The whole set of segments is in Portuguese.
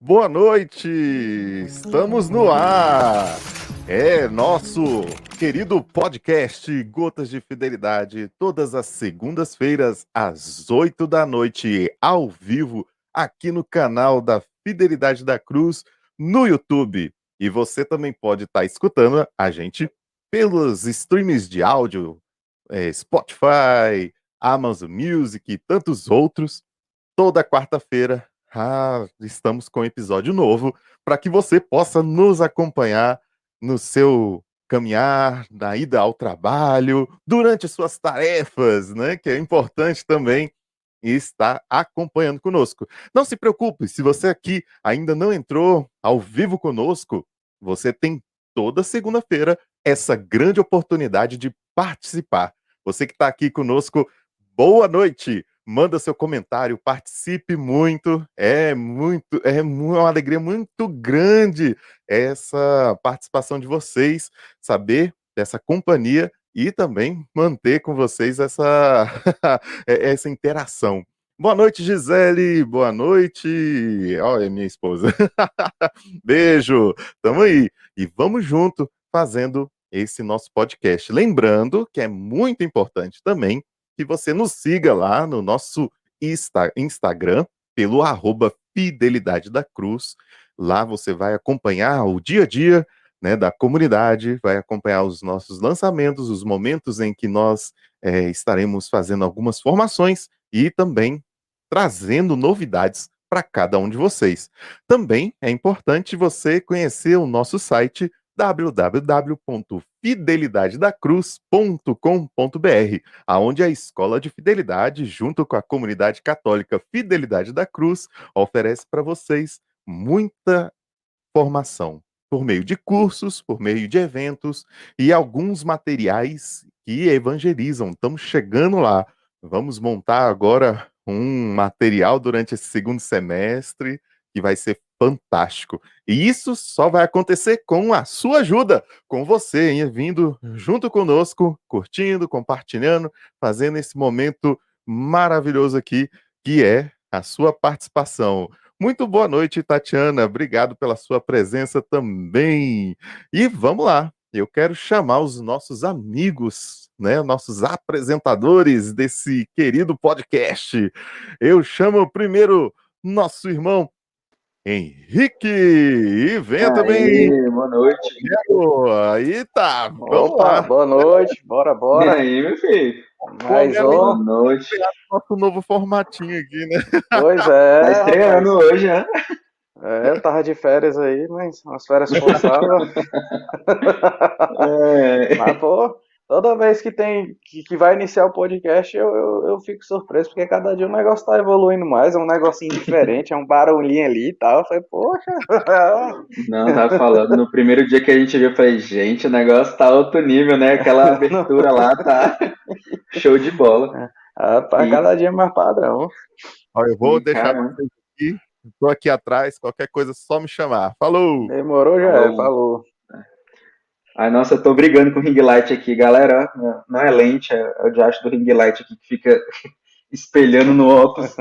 Boa noite! Estamos no ar! É nosso querido podcast Gotas de Fidelidade, todas as segundas-feiras, às 8 da noite, ao vivo, aqui no canal da Fidelidade da Cruz, no YouTube. E você também pode estar escutando a gente pelos streams de áudio, Spotify, Amazon Music e tantos outros. Toda quarta-feira, estamos com um episódio novo para que você possa nos acompanhar no seu caminhar, na ida ao trabalho, durante suas tarefas, né? Que é importante também estar acompanhando conosco. Não se preocupe, se você aqui ainda não entrou ao vivo conosco, você tem toda segunda-feira essa grande oportunidade de participar. Você que está aqui conosco, boa noite! Manda seu comentário, participe muito. É uma alegria muito grande essa participação de vocês, saber dessa companhia e também manter com vocês essa, essa interação. Boa noite, Gisele. Boa noite. Olha, minha esposa. Beijo. Tamo aí. E vamos junto fazendo esse nosso podcast. Lembrando que é muito importante também que você nos siga lá no nosso Instagram, pelo @Fidelidade da Cruz. Lá você vai acompanhar o dia a dia, né, da comunidade, vai acompanhar os nossos lançamentos, os momentos em que nós estaremos fazendo algumas formações e também trazendo novidades para cada um de vocês. Também é importante você conhecer o nosso site www.fidelidadedacruz.com.br, aonde a Escola de Fidelidade, junto com a comunidade católica Fidelidade da Cruz, oferece para vocês muita formação por meio de cursos, por meio de eventos e alguns materiais que evangelizam. Estamos chegando lá. Vamos montar agora um material durante esse segundo semestre que vai ser fantástico. E isso só vai acontecer com a sua ajuda, com você, hein, vindo junto conosco, curtindo, compartilhando, fazendo esse momento maravilhoso aqui, que é a sua participação. Muito boa noite, Tatiana. Obrigado pela sua presença também. E vamos lá. Eu quero chamar os nossos amigos, né, nossos apresentadores desse querido podcast. Eu chamo primeiro nosso irmão Henrique. E venha também. Boa noite. Aí tá, vamos Opa, lá. boa noite, bora. E aí, meu filho? Mais Boa um. noite. Nosso novo formatinho aqui, né? Pois Tá é, rapaz. estreando hoje, né? Eu tava de férias aí, mas umas férias forçadas. Mas, pô, toda vez que vai iniciar o podcast, eu fico surpreso, porque cada dia o negócio tá evoluindo mais, é um negocinho diferente, é um barulhinho ali e tal. Eu falei, poxa. Não, tava falando, no primeiro dia que a gente viu, eu falei, gente, o negócio tá outro nível, né? Aquela abertura lá tá show de bola. Rapaz, cada dia mais padrão. Olha, eu vou deixar vocês aqui. Estou aqui atrás, qualquer coisa é só me chamar. Falou! Demorou, já falou. Ai, nossa, eu tô brigando com o ring light aqui, galera. Não é lente, é o diacho do ring light aqui que fica espelhando no óculos.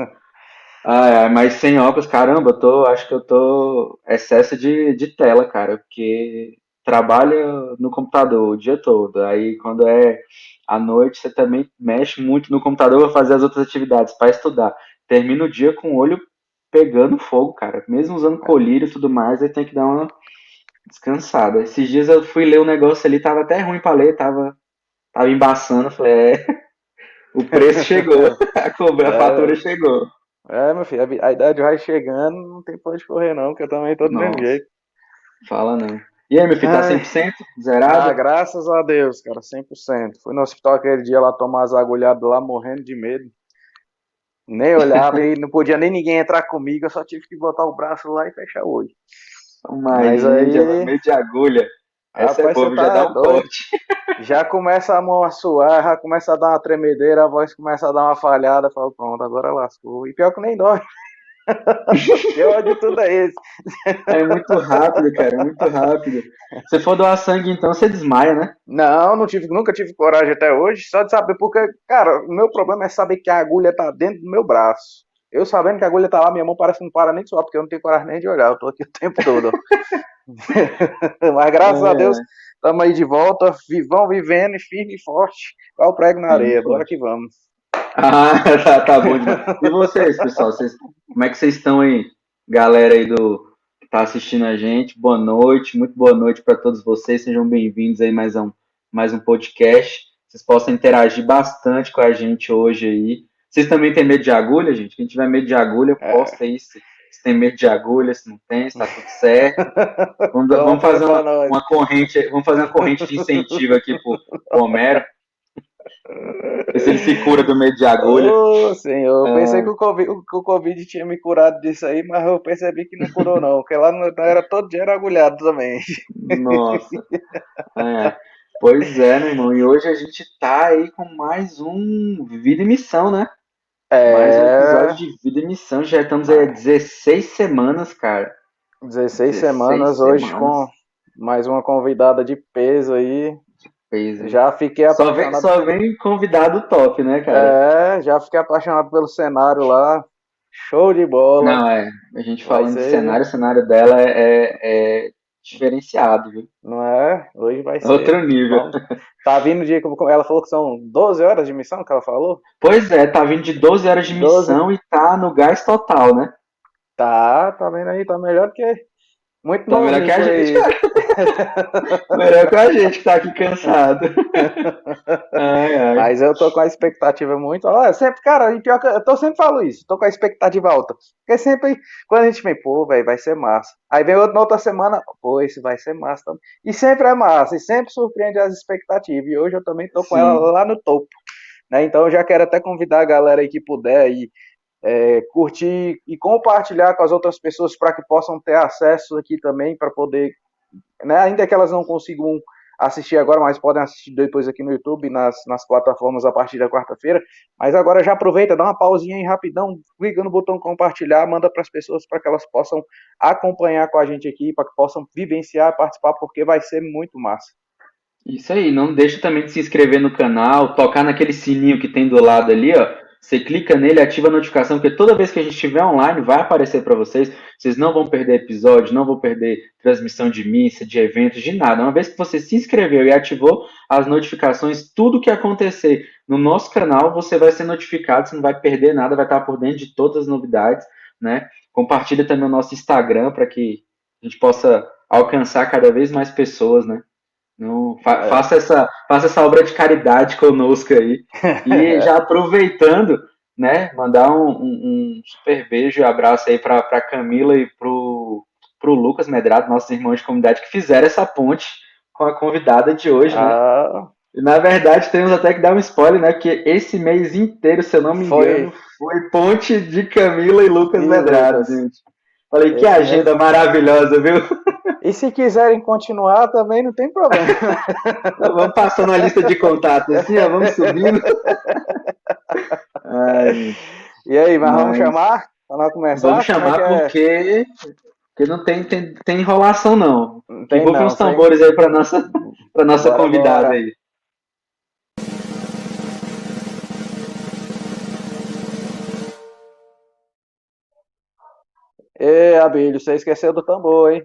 Mas sem óculos, caramba, acho que eu tô excesso de tela, cara, porque trabalha no computador o dia todo. Aí quando é à noite, você também mexe muito no computador para fazer as outras atividades, para estudar. Termina o dia com o olho pegando fogo, cara. Mesmo usando colírio e tudo mais, aí tem que dar uma descansada. Esses dias eu fui ler um negócio ali, tava até ruim pra ler, tava embaçando, falei, o preço chegou, a fatura chegou. Meu filho, a idade vai chegando, não tem pra onde correr não, que eu também tô do mesmo jeito. Fala não. E aí, meu filho, tá 100%? Zerado? Graças a Deus, cara, 100%. Fui no hospital aquele dia lá tomar as agulhadas lá, morrendo de medo. Nem olhava e não podia nem ninguém entrar comigo, eu só tive que botar o braço lá e fechar o olho. Mas aí... meio de agulha. Essa é boa, já dá um corte. Já começa a mão a suar, já começa a dar uma tremedeira, a voz começa a dar uma falhada, falo, pronto, agora lascou. E pior que nem dói. Pior de tudo é esse. É muito rápido, cara, é muito rápido. Se for doar sangue, então, você desmaia, né? Não, nunca tive coragem até hoje, só de saber, porque, cara, o meu problema é saber que a agulha tá dentro do meu braço. Eu sabendo que a agulha tá lá, minha mão parece que não para nem de suar, porque eu não tenho coragem nem de olhar, eu tô aqui o tempo todo. Mas graças a Deus, estamos aí de volta, vivão, vivendo, e firme e forte, igual o prego na areia. Bora que vamos. Tá bom demais. E vocês, pessoal? Como é que vocês estão aí? Galera aí que tá assistindo a gente, boa noite, muito boa noite para todos vocês. Sejam bem-vindos aí mais um podcast. Vocês possam interagir bastante com a gente hoje aí. Vocês também têm medo de agulha, gente? Quem tiver medo de agulha, posta aí se tem medo de agulha, se não tem, se tá tudo certo. Vamos fazer uma corrente, vamos fazer uma corrente de incentivo aqui pro Homero. Ver se ele se cura do medo de agulha. Ô, senhor, eu pensei que o Covid tinha me curado disso aí, mas eu percebi que não curou não, porque lá não era todo dia era agulhado também. Nossa. Pois é, meu irmão. E hoje a gente tá aí com mais um Vida e Missão, né? Mais um episódio de Vida e Missão. Já estamos aí há 16 semanas, cara. 16 semanas hoje com mais uma convidada de peso aí. Já fiquei apaixonado. Só vem convidado top, né, cara? Já fiquei apaixonado pelo cenário lá. Show de bola. Não, a gente falando de cenário, o cenário dela é diferenciado, viu? Não é? Hoje vai ser. Outro nível. Tá vindo o dia que ela falou que são 12 horas de missão que ela falou? Pois é, tá vindo de 12 horas de missão e tá no gás total, né? Tá vendo aí, tá melhor que muito tá melhor que a gente, melhor que a gente que tá aqui cansado. Mas eu tô com a expectativa muito. Sempre, cara, pior que eu sempre falo isso, tô com a expectativa alta. Porque sempre, quando a gente vem, pô, velho, vai ser massa. Aí vem na outra semana, pô, isso vai ser massa também. E sempre é massa, e sempre surpreende as expectativas. E hoje eu também tô com ela lá no topo. Né? Então eu já quero até convidar a galera aí que puder aí. Curtir e compartilhar com as outras pessoas para que possam ter acesso aqui também, para poder, né, ainda que elas não consigam assistir agora, mas podem assistir depois aqui no YouTube, nas plataformas a partir da quarta-feira. Mas agora já aproveita, dá uma pausinha aí rapidão, clica no botão compartilhar, manda para as pessoas para que elas possam acompanhar com a gente aqui, para que possam vivenciar, participar, porque vai ser muito massa. Isso aí, não deixa também de se inscrever no canal, tocar naquele sininho que tem do lado ali, ó. Você clica nele, ativa a notificação, porque toda vez que a gente estiver online vai aparecer para vocês. Vocês não vão perder episódio, não vão perder transmissão de missa, de eventos, de nada. Uma vez que você se inscreveu e ativou as notificações, tudo que acontecer no nosso canal, você vai ser notificado, você não vai perder nada, vai estar por dentro de todas as novidades, né? Compartilha também o nosso Instagram para que a gente possa alcançar cada vez mais pessoas, né? Não, faça essa obra de caridade conosco aí. E já aproveitando, né, mandar um super beijo e abraço aí para Camila e pro Lucas Medrado, nossos irmãos de comunidade, que fizeram essa ponte com a convidada de hoje, né? E, na verdade, temos até que dar um spoiler, né? Porque esse mês inteiro, se eu não me engano, foi ponte de Camila e Lucas Medrado, gente. Falei, que agenda maravilhosa, viu? E se quiserem continuar, também não tem problema. Vamos passando a lista de contatos assim, ó, vamos subindo. E aí, vamos chamar? Para começar? Vamos chamar porque não tem enrolação, não. Envolve uns tambores aí para nossa convidada aí. Abílio, você esqueceu do tambor, hein?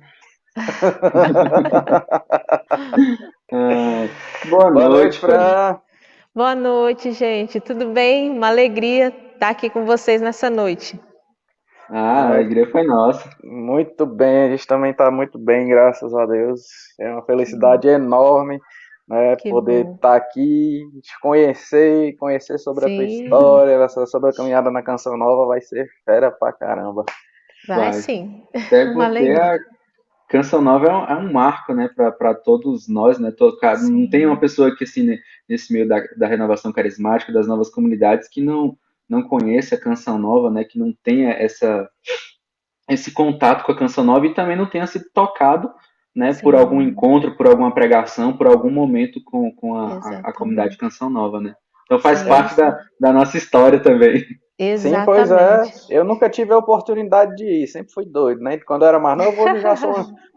Boa noite, Fran. Boa noite, gente. Tudo bem? Uma alegria estar aqui com vocês nessa noite. A alegria foi nossa. Muito bem, a gente também está muito bem, graças a Deus. É uma felicidade enorme, né? Poder estar aqui, te conhecer sobre a tua história, sobre a caminhada na Canção Nova, vai ser fera pra caramba. Vai sim. Até porque a Canção Nova é um marco, né, para todos nós, né? Não tem uma pessoa que, assim, né, nesse meio da renovação carismática, das novas comunidades, que não conheça a Canção Nova, né? Que não tenha esse contato com a Canção Nova e também não tenha sido tocado, né, por algum encontro, por alguma pregação, por algum momento com a comunidade Canção Nova, né? Então faz parte da nossa história também. Exatamente. Sim, pois é. Eu nunca tive a oportunidade de ir, sempre fui doido, né? Quando eu era mais novo,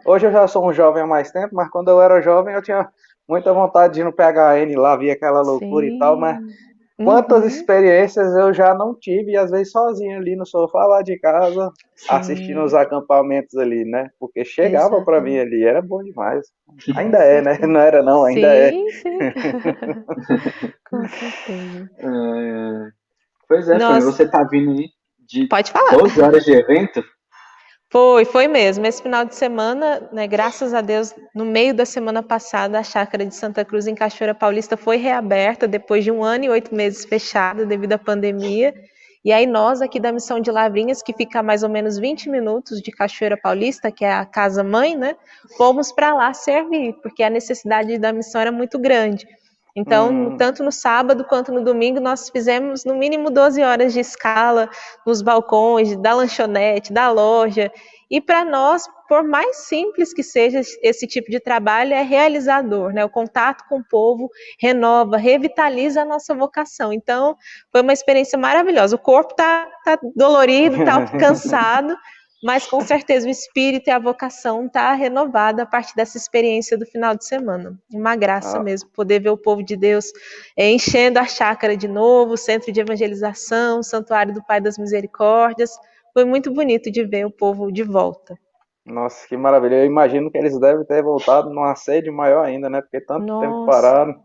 hoje eu já sou um jovem há mais tempo, mas quando eu era jovem eu tinha muita vontade de ir no PHN lá, via aquela loucura e tal, mas Quantas Uhum, experiências eu já não tive, e às vezes sozinho ali no sofá lá de casa, assistindo os sim, acampamentos ali, né? Porque chegava pra mim exatamente. ali, era bom demais. Com Ainda é, né? certeza. Não era não, ainda é. Sim, sim, com certeza. Pois é, Fanny, Nós, você tá vindo aí de pode falar. 12 horas de evento? Foi mesmo. Esse final de semana, né, graças a Deus, no meio da semana passada, a chácara de Santa Cruz, em Cachoeira Paulista, foi reaberta depois de 1 ano e 8 meses fechada devido à pandemia. E aí nós aqui da Missão de Lavrinhas, que fica a mais ou menos 20 minutos de Cachoeira Paulista, que é a casa mãe, né, fomos para lá servir, porque a necessidade da missão era muito grande. Então, Hum, tanto no sábado quanto no domingo, nós fizemos no mínimo 12 horas de escala nos balcões da lanchonete, da loja. E para nós, por mais simples que seja esse tipo de trabalho, é realizador, né? O contato com o povo renova, revitaliza a nossa vocação. Então, foi uma experiência maravilhosa. O corpo tá dolorido, tá cansado, mas com certeza o espírito e a vocação tá renovada a partir dessa experiência do final de semana. Uma graça ah, mesmo poder ver o povo de Deus enchendo a chácara de novo, o centro de evangelização, o santuário do Pai das Misericórdias. Foi muito bonito de ver o povo de volta. nossa, que maravilha. Eu imagino que eles devem ter voltado numa sede maior ainda, né? Porque tanto tempo Nossa, pararam.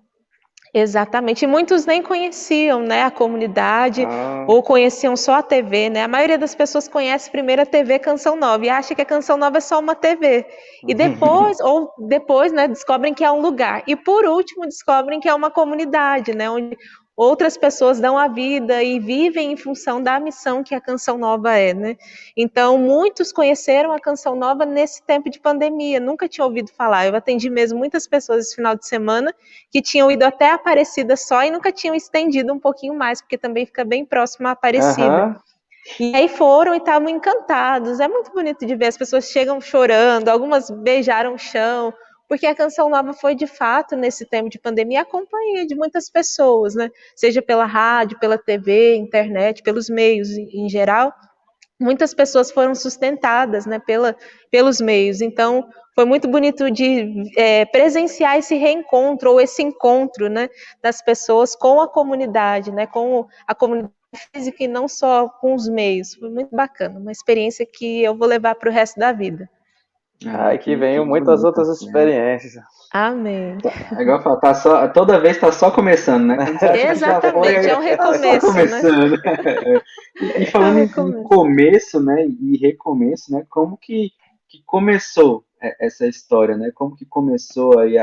exatamente. E muitos nem conheciam, né, a comunidade Ah, ou conheciam só a TV, né? A maioria das pessoas conhece primeiro a TV Canção Nova e acha que a Canção Nova é só uma TV. E depois, né, descobrem que é um lugar. E por último, descobrem que é uma comunidade, né, onde outras pessoas dão a vida e vivem em função da missão que a Canção Nova é, né? Então, muitos conheceram a Canção Nova nesse tempo de pandemia, nunca tinham ouvido falar. Eu atendi mesmo muitas pessoas esse final de semana que tinham ido até a Aparecida só e nunca tinham estendido um pouquinho mais, porque também fica bem próximo à Aparecida. aham. E aí foram e estavam encantados. É muito bonito de ver, as pessoas chegam chorando, algumas beijaram o chão, porque a Canção Nova foi de fato, nesse tempo de pandemia, a companhia de muitas pessoas, né? Seja pela rádio, pela TV, internet, pelos meios em geral. Muitas pessoas foram sustentadas, né, pelos meios. Então, foi muito bonito de presenciar esse reencontro ou esse encontro, né, das pessoas com a comunidade, né, com a comunidade física e não só com os meios. Foi muito bacana, uma experiência que eu vou levar para o resto da vida. Ai, que Que venham muitas bonito. outras experiências. Amém. É igual eu falo, toda vez tá só começando, né? Quando você acha que já Exatamente, é foi, um tá só recomeço, né? começando. E É um falando em recomeço. começo, né, e recomeço, né, como que começou essa história, né? Como que começou aí,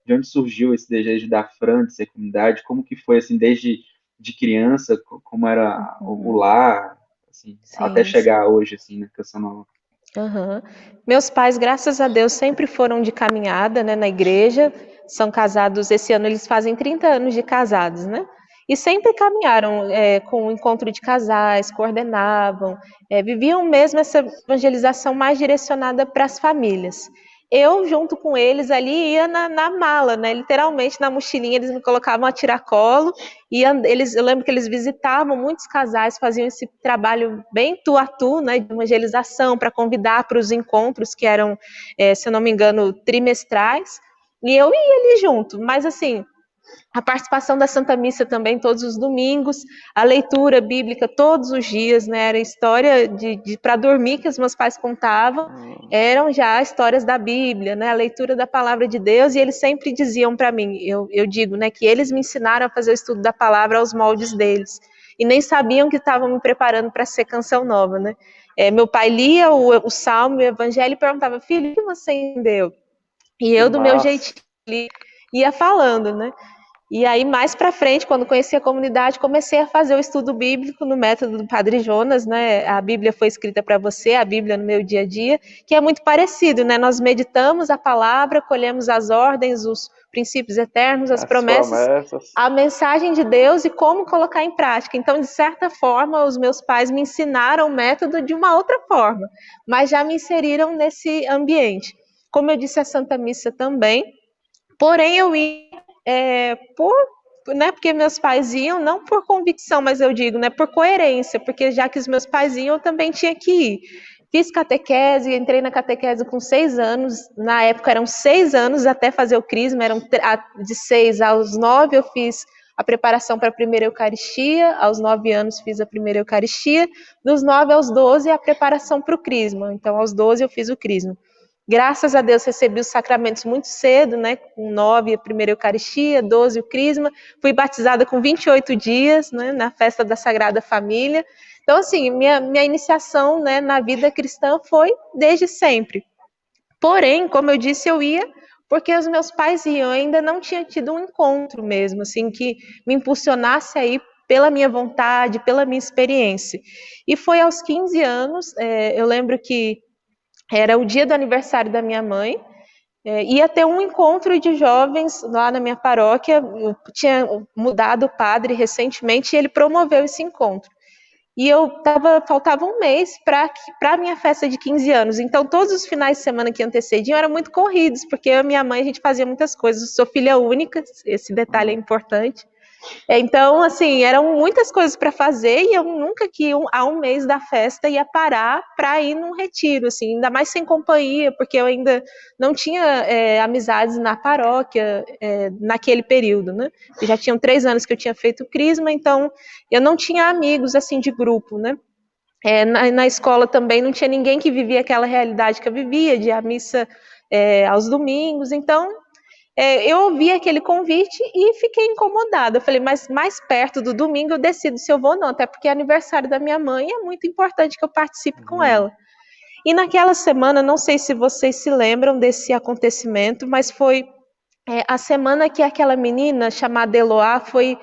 de onde surgiu esse desejo da Fran de ser comunidade? Como que foi, assim, desde de criança, como era o Uhum. lar, assim, até Sim, sim. chegar hoje, assim, na Canção Nova? Aham. Meus pais, graças a Deus, sempre foram de caminhada, né, na igreja. São casados, esse ano eles fazem 30 anos de casados, né? E sempre caminharam com o encontro de casais, coordenavam, viviam mesmo essa evangelização mais direcionada para as famílias. Eu, junto com eles ali, ia na mala, né? Literalmente na mochilinha, eles me colocavam a tiracolo e eu lembro que eles visitavam muitos casais, faziam esse trabalho bem tu a tu, né, de evangelização, para convidar para os encontros que eram, se eu não me engano, trimestrais. E eu ia ali junto, mas assim, a participação da Santa Missa também todos os domingos, a leitura bíblica todos os dias, né? Era história de para dormir que os meus pais contavam, eram já histórias da Bíblia, né? A leitura da palavra de Deus, e eles sempre diziam para mim, eu digo, né, que eles me ensinaram a fazer o estudo da palavra aos moldes deles, e nem sabiam que estavam me preparando para ser Canção Nova, né? Meu pai lia o Salmo, o Evangelho, e perguntava, filho, o que você entendeu? E Que eu, do meu massa. jeitinho, ia falando, né? E aí, mais para frente, quando conheci a comunidade, comecei a fazer o estudo bíblico no método do Padre Jonas, né? A Bíblia foi escrita para você, a Bíblia no meu dia a dia, que é muito parecido, né? Nós meditamos a palavra, colhemos as ordens, os princípios eternos, as As promessas, promessas. a mensagem de Deus e como colocar em prática. Então, de certa forma, os meus pais me ensinaram o método de uma outra forma, mas já me inseriram nesse ambiente. Como eu disse, a Santa Missa também, porém eu ia porque meus pais iam, não por convicção, mas eu digo, né, por coerência, porque já que os meus pais iam, eu também tinha que ir. Fiz catequese, entrei na catequese com 6 anos, na época eram 6 anos até fazer o crisma, de 6 aos 9 eu fiz a preparação para a primeira Eucaristia, aos 9 anos fiz a primeira Eucaristia, dos 9 aos 12 a preparação para o Crisma, então aos 12 eu fiz o Crisma. Graças a Deus recebi os sacramentos muito cedo, né, com 9 a primeira Eucaristia, 12 o Crisma, fui batizada com 28 dias, né, na festa da Sagrada Família. Então, assim, minha iniciação, né, na vida cristã foi desde sempre. Porém, como eu disse, eu ia porque os meus pais iam, eu ainda não tinha tido um encontro mesmo, assim, que me impulsionasse a ir pela minha vontade, pela minha experiência. E foi aos 15 anos, eu lembro que era o dia do aniversário da minha mãe, ia ter um encontro de jovens lá na minha paróquia, eu tinha mudado o padre recentemente e ele promoveu esse encontro. E faltava um mês para a minha festa de 15 anos. Então, todos os finais de semana que antecediam eram muito corridos, porque eu e minha mãe, a gente fazia muitas coisas. Eu sou filha única, esse detalhe é importante. Então, assim, eram muitas coisas para fazer e eu nunca que há um mês da festa ia parar para ir num retiro, assim, ainda mais sem companhia, porque eu ainda não tinha amizades na paróquia naquele período, né? Já tinham 3 anos que eu tinha feito o Crisma, então eu não tinha amigos, assim, de grupo, né? Na escola também não tinha ninguém que vivia aquela realidade que eu vivia, de ir à missa aos domingos, então eu ouvi aquele convite e fiquei incomodada. Eu falei, mas mais perto do domingo eu decido se eu vou ou não, até porque é aniversário da minha mãe e é muito importante que eu participe com ela. E naquela semana, não sei se vocês se lembram desse acontecimento, mas foi a semana que aquela menina chamada Eloá foi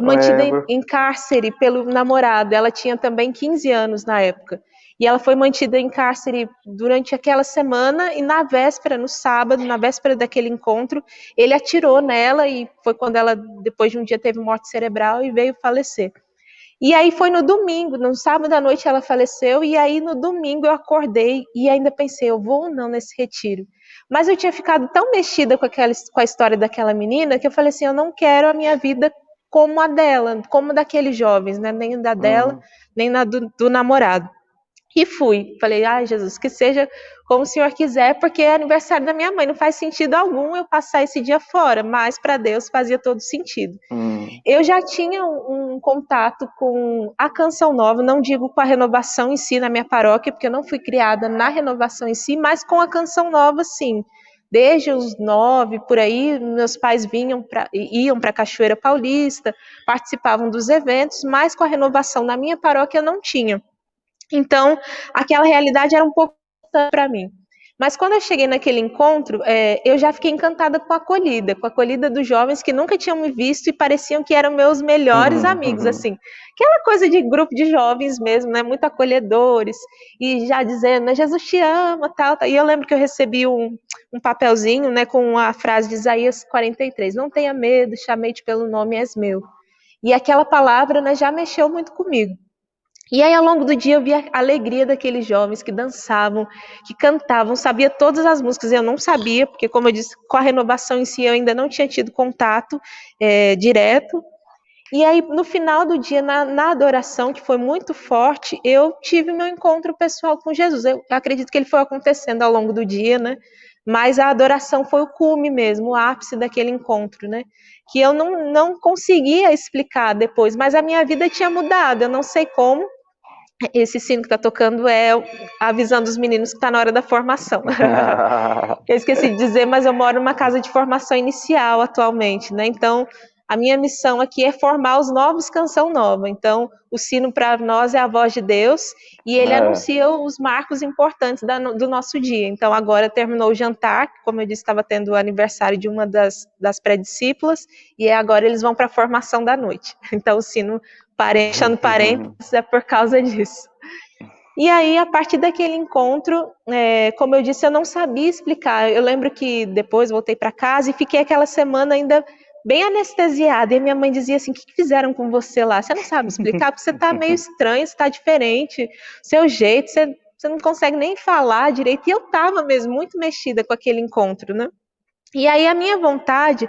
mantida em cárcere pelo namorado. Ela tinha também 15 anos na época. E ela foi mantida em cárcere durante aquela semana e na véspera, no sábado, na véspera daquele encontro, ele atirou nela e foi quando ela, depois de um dia, teve morte cerebral e veio falecer. E aí foi no domingo, no sábado à noite ela faleceu e aí no domingo eu acordei e ainda pensei, eu vou ou não nesse retiro? Mas eu tinha ficado tão mexida com a história daquela menina que eu falei assim, eu não quero a minha vida como a dela, como daqueles jovens, né? Nem da dela, nem na do namorado. E fui. Falei, ai, Jesus, que seja como o Senhor quiser, porque é aniversário da minha mãe. Não faz sentido algum eu passar esse dia fora, mas para Deus fazia todo sentido. Eu já tinha um contato com a Canção Nova, não digo com a renovação em si na minha paróquia, porque eu não fui criada na renovação em si, mas com a Canção Nova, sim. Desde os 9, por aí, meus pais iam para a Cachoeira Paulista, participavam dos eventos, mas com a renovação na minha paróquia eu não tinha. Então, aquela realidade era um pouco para mim. Mas quando eu cheguei naquele encontro, eu já fiquei encantada com a acolhida dos jovens que nunca tinham me visto e pareciam que eram meus melhores amigos, assim. Aquela coisa de grupo de jovens mesmo, né, muito acolhedores, e já dizendo, né, Jesus te ama, tal. E eu lembro que eu recebi um papelzinho, né, com a frase de Isaías 43, não tenha medo, chamei-te pelo nome, és meu. E aquela palavra, né, já mexeu muito comigo. E aí, ao longo do dia, eu vi a alegria daqueles jovens que dançavam, que cantavam, sabia todas as músicas, eu não sabia, porque, como eu disse, com a renovação em si, eu ainda não tinha tido contato direto. E aí, no final do dia, na adoração, que foi muito forte, eu tive meu encontro pessoal com Jesus. Eu acredito que ele foi acontecendo ao longo do dia, né? Mas a adoração foi o cume mesmo, o ápice daquele encontro, né? Que eu não conseguia explicar depois, mas a minha vida tinha mudado, eu não sei como. Esse sino que está tocando é avisando os meninos que está na hora da formação. Eu esqueci de dizer, mas eu moro numa casa de formação inicial atualmente, né? Então, a minha missão aqui é formar os novos Canção Nova. Então, o sino para nós é a voz de Deus e ele anuncia os marcos importantes do nosso dia. Então, agora terminou o jantar, como eu disse, estava tendo o aniversário de uma das pré-discípulas e agora eles vão para a formação da noite. Então, o sino fechando parênteses, é por causa disso. E aí, a partir daquele encontro, como eu disse, eu não sabia explicar. Eu lembro que depois voltei para casa e fiquei aquela semana ainda bem anestesiada. E minha mãe dizia assim, o que fizeram com você lá? Você não sabe explicar, porque você está meio estranho, você está diferente, seu jeito, você não consegue nem falar direito. E eu estava mesmo muito mexida com aquele encontro, né? E aí, a minha vontade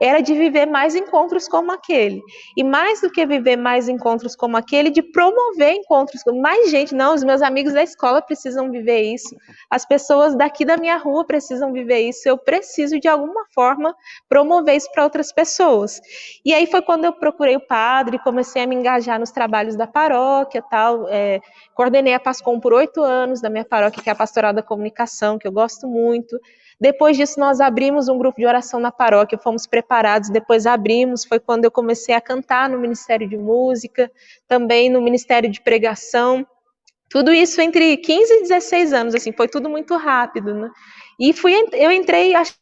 era de viver mais encontros como aquele. E mais do que viver mais encontros como aquele, de promover encontros com mais gente. Não, os meus amigos da escola precisam viver isso. As pessoas daqui da minha rua precisam viver isso. Eu preciso, de alguma forma, promover isso para outras pessoas. E aí foi quando eu procurei o padre, comecei a me engajar nos trabalhos da paróquia, tal. Coordenei a Pascom por 8 anos da minha paróquia, que é a Pastoral da Comunicação, que eu gosto muito. Depois disso, nós abrimos um grupo de oração na paróquia, fomos preparados, depois abrimos, foi quando eu comecei a cantar no Ministério de Música, também no Ministério de Pregação, tudo isso entre 15 e 16 anos, assim, foi tudo muito rápido, né? E eu entrei, acho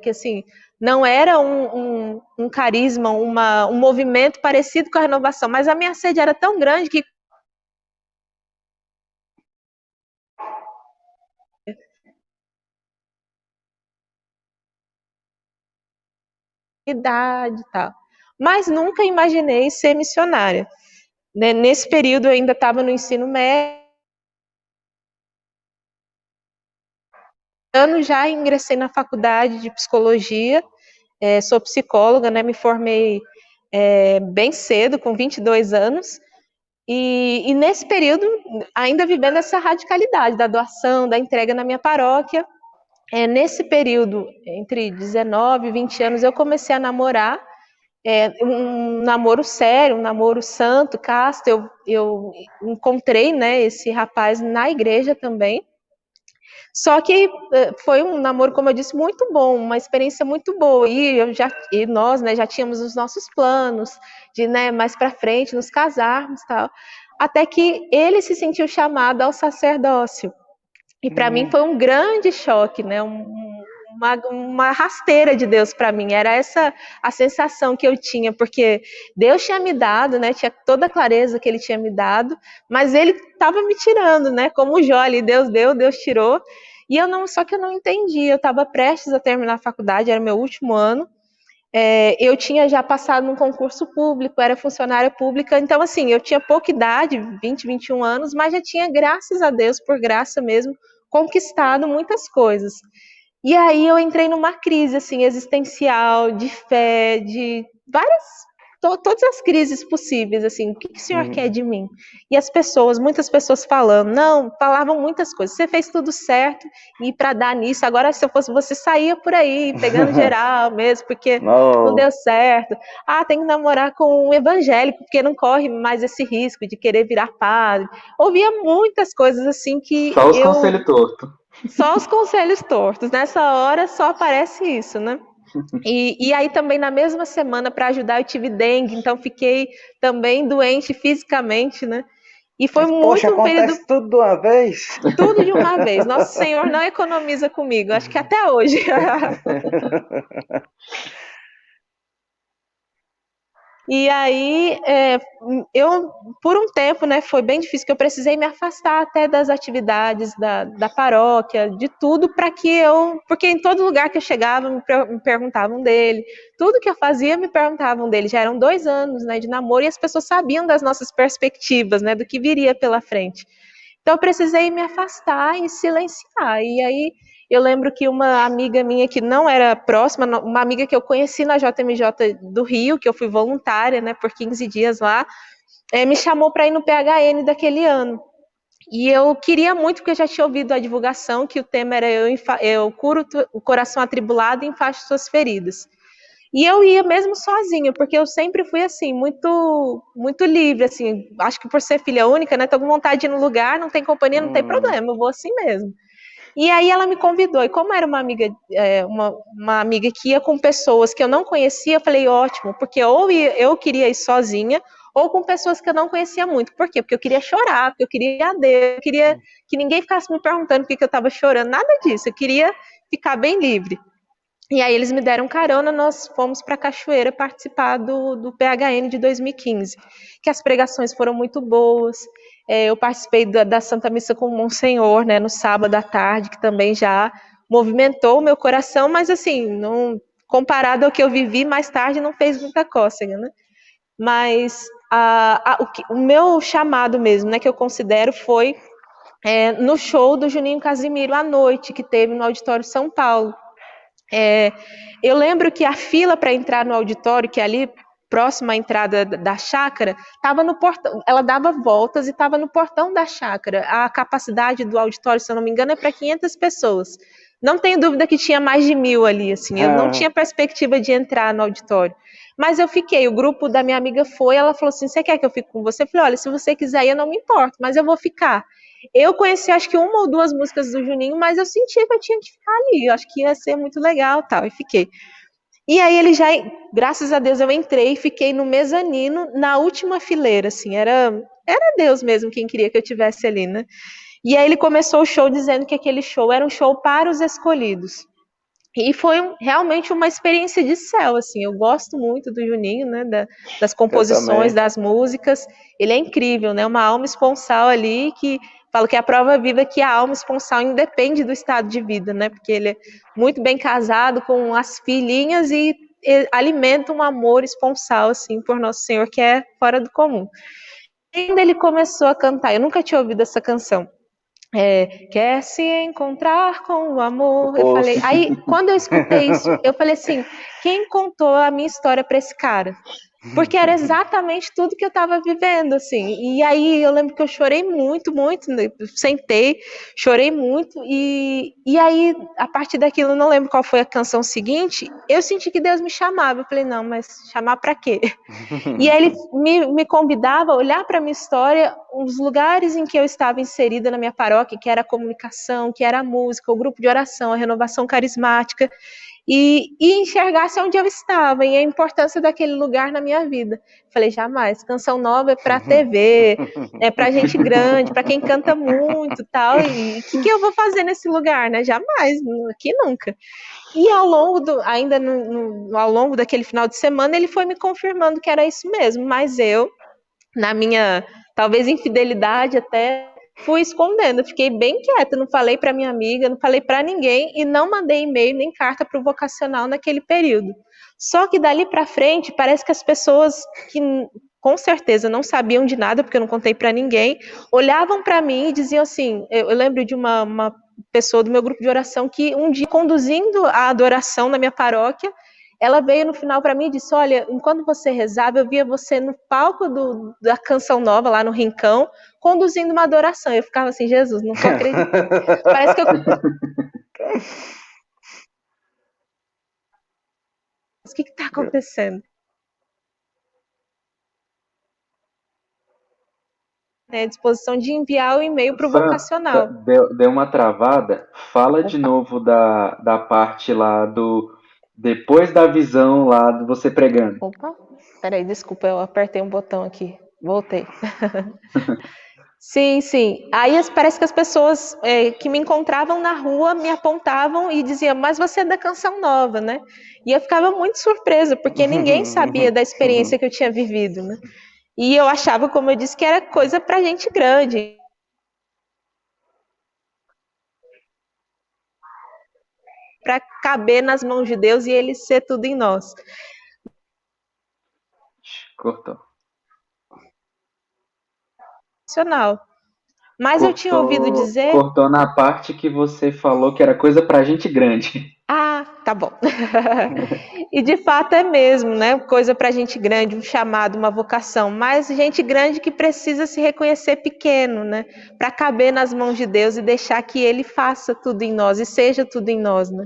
que assim, não era um carisma, um movimento parecido com a renovação, mas a minha sede era tão grande que idade e tal. Mas nunca imaginei ser missionária. Né? Nesse período eu ainda estava no ensino médio, já ingressei na faculdade de psicologia, sou psicóloga, né? Me formei bem cedo, com 22 anos, e nesse período, ainda vivendo essa radicalidade da doação, da entrega na minha paróquia, nesse período, entre 19 e 20 anos, eu comecei a namorar, um namoro sério, um namoro santo, casto. Eu encontrei, né, esse rapaz na igreja também. Só que foi um namoro, como eu disse, muito bom, uma experiência muito boa. E nós, né, já tínhamos os nossos planos de, né, mais para frente nos casarmos, tal. Até que ele se sentiu chamado ao sacerdócio. E para mim foi um grande choque, né? Uma rasteira de Deus para mim. Era essa a sensação que eu tinha, porque Deus tinha me dado, né? Tinha toda a clareza que Ele tinha me dado, mas Ele estava me tirando, né? Como o Jó ali, Deus deu, Deus tirou. Só que eu não entendi. Eu estava prestes a terminar a faculdade, era meu último ano. Eu tinha já passado num concurso público, era funcionária pública, então assim, eu tinha pouca idade, 20, 21 anos, mas já tinha, graças a Deus, por graça mesmo, conquistado muitas coisas. E aí eu entrei numa crise assim existencial, de fé, de todas as crises possíveis, assim, o que o senhor quer de mim? E muitas pessoas falavam muitas coisas, você fez tudo certo, e para dar nisso, agora se eu fosse você, saía por aí, pegando geral mesmo, porque não deu certo. Tem que namorar com um evangélico, porque não corre mais esse risco de querer virar padre. Ouvia muitas coisas assim que Só os conselhos tortos. Só os conselhos tortos, nessa hora só aparece isso, né? E aí também na mesma semana, para ajudar, eu tive dengue, então fiquei também doente fisicamente, né? E foi Poxa, muito um período... acontece tudo de uma vez? Tudo de uma vez. Nosso Senhor não economiza comigo, acho que até hoje. E aí, eu, por um tempo, né, foi bem difícil, que eu precisei me afastar até das atividades da paróquia, de tudo, porque em todo lugar que eu chegava, me perguntavam dele, tudo que eu fazia, me perguntavam dele. Já eram 2 anos, né, de namoro, e as pessoas sabiam das nossas perspectivas, né, do que viria pela frente. Então, eu precisei me afastar e silenciar. E aí, eu lembro que uma amiga minha que não era próxima, uma amiga que eu conheci na JMJ do Rio, que eu fui voluntária, né, por 15 dias lá, me chamou para ir no PHN daquele ano. E eu queria muito, porque eu já tinha ouvido a divulgação, que o tema era eu curo o coração atribulado e enfaixo suas feridas. E eu ia mesmo sozinha, porque eu sempre fui assim, muito muito livre, assim, acho que por ser filha única, né, tô com vontade de ir no lugar, não tem companhia, não tem problema, eu vou assim mesmo. E aí ela me convidou, e como era uma amiga, uma amiga que ia com pessoas que eu não conhecia, eu falei, ótimo, porque ou eu queria ir sozinha, ou com pessoas que eu não conhecia muito. Por quê? Porque eu queria chorar, porque eu queria Deus, eu queria que ninguém ficasse me perguntando por que eu estava chorando, nada disso, eu queria ficar bem livre. E aí eles me deram carona, nós fomos para Cachoeira participar do PHN de 2015, que as pregações foram muito boas. Eu participei da Santa Missa com o Monsenhor, né, no sábado à tarde, que também já movimentou o meu coração, mas assim, não, comparado ao que eu vivi mais tarde, não fez muita cócega, né? Mas o meu chamado mesmo, né, que eu considero, foi no show do Juninho Casimiro à noite, que teve no Auditório São Paulo. Eu lembro que a fila para entrar no auditório, que é ali próxima à entrada da chácara, estava no portão. Ela dava voltas e estava no portão da chácara. A capacidade do auditório, se eu não me engano, é para 500 pessoas. Não tenho dúvida que tinha mais de 1.000 ali, assim. Eu não tinha perspectiva de entrar no auditório. Mas eu fiquei, o grupo da minha amiga foi, ela falou assim, você quer que eu fique com você? Eu falei, olha, se você quiser ir, eu não me importo, mas eu vou ficar. Eu conheci acho que uma ou duas músicas do Juninho, mas eu sentia que eu tinha que ficar ali, eu acho que ia ser muito legal tal, e fiquei. E aí ele já, graças a Deus, eu entrei e fiquei no mezanino, na última fileira, assim, era Deus mesmo quem queria que eu tivesse ali, né? E aí ele começou o show dizendo que aquele show era um show para os escolhidos. E foi realmente uma experiência de céu, assim, eu gosto muito do Juninho, né, das composições, das músicas, ele é incrível, né, uma alma esponsal ali, que falo que é a prova viva que a alma esponsal independe do estado de vida, né, porque ele é muito bem casado com as filhinhas e alimenta um amor esponsal, assim, por Nosso Senhor, que é fora do comum. E quando ele começou a cantar, eu nunca tinha ouvido essa canção, quer se encontrar com o amor. Eu falei, aí quando eu escutei isso, eu falei assim, quem contou a minha história para esse cara? Porque era exatamente tudo que eu estava vivendo, assim. E aí eu lembro que eu chorei muito, muito, sentei, chorei muito, e aí, a partir daquilo, eu não lembro qual foi a canção seguinte, eu senti que Deus me chamava. Eu falei, não, mas chamar para quê? E aí ele me convidava a olhar para a minha história, os lugares em que eu estava inserida na minha paróquia, que era a comunicação, que era a música, o grupo de oração, a renovação carismática, e enxergasse onde eu estava e a importância daquele lugar na minha vida. Falei, jamais, Canção Nova é para TV, é para gente grande, para quem canta muito, tal, e o que eu vou fazer nesse lugar, né? Jamais, aqui nunca. E ao longo ao longo daquele final de semana, ele foi me confirmando que era isso mesmo, mas eu, na minha, talvez, infidelidade até, fui escondendo, fiquei bem quieta, não falei para minha amiga, não falei para ninguém e não mandei e-mail nem carta para o vocacional naquele período. Só que dali para frente, parece que as pessoas que com certeza não sabiam de nada, porque eu não contei para ninguém, olhavam para mim e diziam assim, eu lembro de uma pessoa do meu grupo de oração que um dia, conduzindo a adoração na minha paróquia, ela veio no final para mim e disse, olha, enquanto você rezava, eu via você no palco da Canção Nova, lá no Rincão, conduzindo uma adoração. Eu ficava assim, Jesus, não tô acreditando. Parece que eu... O que está acontecendo? À disposição de enviar o e-mail para o vocacional. Deu uma travada. Fala de novo da parte lá do... Depois da visão lá do você pregando. Opa, peraí, desculpa, eu apertei um botão aqui. Voltei. Sim, sim. Aí parece que as pessoas que me encontravam na rua me apontavam e diziam, mas você é da Canção Nova, né? E eu ficava muito surpresa, porque ninguém sabia da experiência que eu tinha vivido, né? E eu achava, como eu disse, que era coisa pra gente grande. Para caber nas mãos de Deus e Ele ser tudo em nós. Cortou. Mas eu tinha ouvido dizer... Cortou na parte que você falou que era coisa pra gente grande. Ah, tá bom. E de fato é mesmo, né? Coisa pra gente grande, um chamado, uma vocação. Mas gente grande que precisa se reconhecer pequeno, né? Para caber nas mãos de Deus e deixar que Ele faça tudo em nós e seja tudo em nós, né?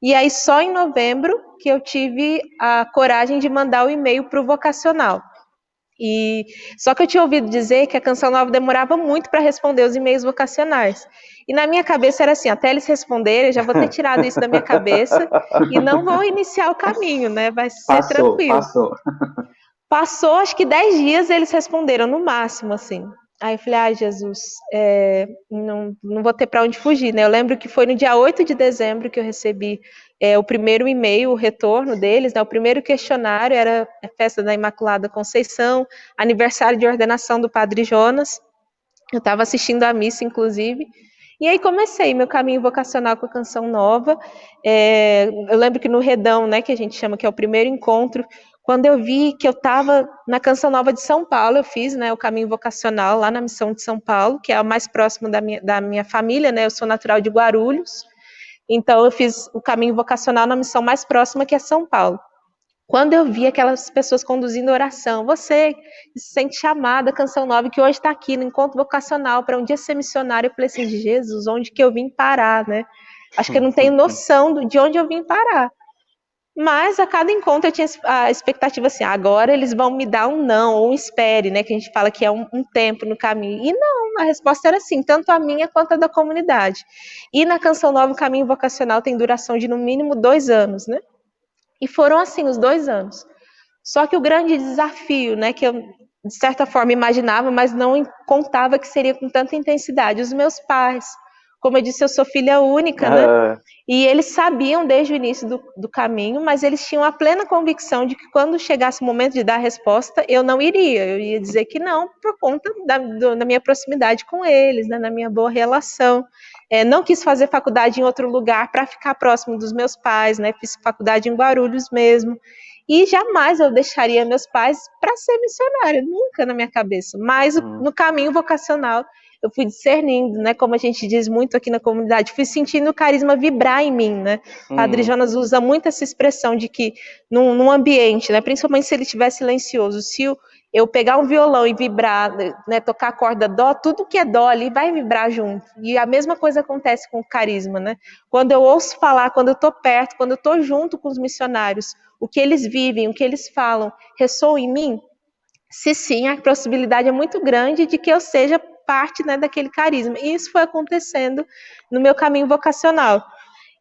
E aí só em novembro que eu tive a coragem de mandar o e-mail para o vocacional. Só que eu tinha ouvido dizer que a Canção Nova demorava muito para responder os e-mails vocacionais. E na minha cabeça era assim, até eles responderem, eu já vou ter tirado isso da minha cabeça e não vou iniciar o caminho, né? Vai ser tranquilo. Passou, acho que 10 dias eles responderam, no máximo, assim. Aí eu falei, Jesus, não vou ter para onde fugir, né? Eu lembro que foi no dia 8 de dezembro que eu recebi o primeiro e-mail, o retorno deles, né? O primeiro questionário era a festa da Imaculada Conceição, aniversário de ordenação do Padre Jonas. Eu estava assistindo a missa, inclusive. E aí comecei meu caminho vocacional com a Canção Nova. Eu lembro que no Redão, né, que a gente chama que é o primeiro encontro quando eu vi que eu estava na Canção Nova de São Paulo. Eu fiz, né, o caminho vocacional lá na Missão de São Paulo, que é o mais próximo da minha família, né? Eu sou natural de Guarulhos, então eu fiz o caminho vocacional na missão mais próxima, que é São Paulo. Quando eu vi aquelas pessoas conduzindo oração, você se sente chamada, Canção Nova, que hoje está aqui no encontro vocacional para um dia ser missionário, eu falei assim, Jesus, onde que eu vim parar, né? Acho que eu não tenho noção de onde eu vim parar. Mas a cada encontro eu tinha a expectativa assim, agora eles vão me dar um não, ou um espere, né? Que a gente fala que é um tempo no caminho. E não, a resposta era assim, tanto a minha quanto a da comunidade. E na Canção Nova, o caminho vocacional tem duração de no mínimo 2 anos, né? E foram assim os 2 anos. Só que o grande desafio, né, que eu de certa forma imaginava, mas não contava que seria com tanta intensidade, os meus pais. Como eu disse, eu sou filha única, né? E eles sabiam desde o início do caminho, mas eles tinham a plena convicção de que quando chegasse o momento de dar a resposta, eu não iria. Eu ia dizer que não, por conta da minha proximidade com eles, né, na minha boa relação. Não quis fazer faculdade em outro lugar para ficar próximo dos meus pais, né? Fiz faculdade em Guarulhos mesmo. E jamais eu deixaria meus pais para ser missionária, nunca na minha cabeça. Mas no caminho vocacional eu fui discernindo, né? Como a gente diz muito aqui na comunidade, fui sentindo o carisma vibrar em mim, né? Padre Jonas usa muito essa expressão de que num ambiente, né? Principalmente se ele estiver silencioso, se eu pegar um violão e vibrar, né? Tocar a corda dó, tudo que é dó ali vai vibrar junto. E a mesma coisa acontece com o carisma, né? Quando eu ouço falar, quando eu estou perto, quando eu estou junto com os missionários, o que eles vivem, o que eles falam, ressoa em mim? Se sim, a possibilidade é muito grande de que eu seja parte, né, daquele carisma. E isso foi acontecendo no meu caminho vocacional.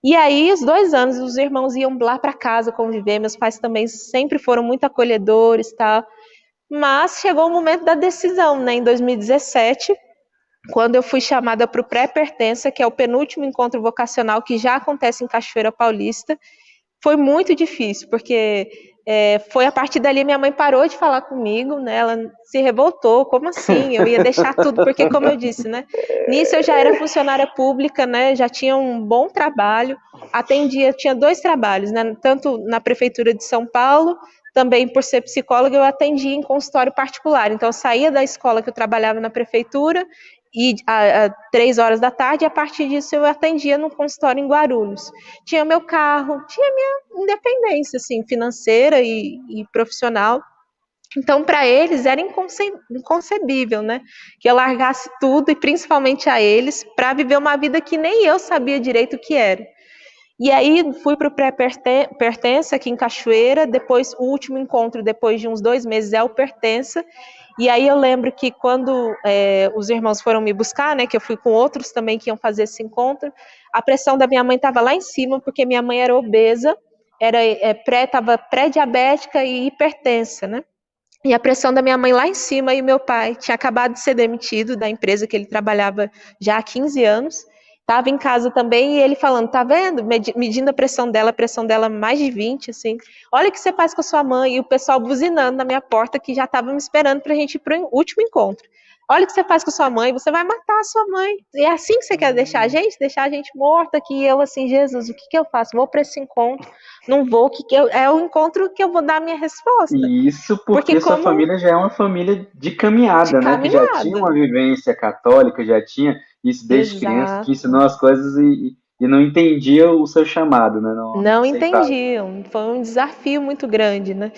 E aí, os 2 anos, os irmãos iam lá para casa conviver, meus pais também sempre foram muito acolhedores, tal. Mas chegou o momento da decisão, né, em 2017, quando eu fui chamada para o pré-pertença, que é o penúltimo encontro vocacional que já acontece em Cachoeira Paulista. Foi muito difícil, porque foi a partir dali minha mãe parou de falar comigo, né? Ela se revoltou, como assim? Eu ia deixar tudo, porque como eu disse, né? Nisso eu já era funcionária pública, né? Já tinha um bom trabalho, tinha 2 trabalhos, né? Tanto na prefeitura de São Paulo, também por ser psicóloga, eu atendia em consultório particular. Então eu saía da escola que eu trabalhava na prefeitura e às 3 horas da tarde, e a partir disso eu atendia no consultório em Guarulhos. Tinha meu carro, tinha minha independência, assim, financeira e profissional. Então, para eles, era inconcebível, né? Que eu largasse tudo, e principalmente a eles, para viver uma vida que nem eu sabia direito o que era. E aí, fui para o pré-pertença aqui em Cachoeira, depois, o último encontro, depois de uns 2 meses, é o pertença. E aí eu lembro que quando os irmãos foram me buscar, né, que eu fui com outros também que iam fazer esse encontro, a pressão da minha mãe estava lá em cima, porque minha mãe era obesa, estava pré-diabética e hipertensa, né? E a pressão da minha mãe lá em cima, e meu pai tinha acabado de ser demitido da empresa que ele trabalhava já há 15 anos, estava em casa também, e ele falando, tá vendo? Medindo a pressão dela mais de 20, assim. Olha o que você faz com a sua mãe, e o pessoal buzinando na minha porta, que já estava me esperando para a gente ir para o último encontro. Olha o que você faz com a sua mãe, você vai matar a sua mãe. E é assim que você quer deixar a gente? Deixar a gente morta aqui. E eu assim, Jesus, o que eu faço? Vou para esse encontro? Não vou, é o encontro que eu vou dar a minha resposta. E isso porque sua família já é uma família de caminhada, né? Que já tinha uma vivência católica, já tinha isso desde criança, que ensinou as coisas e não entendia o seu chamado, né? Não entendiam, foi um desafio muito grande, né?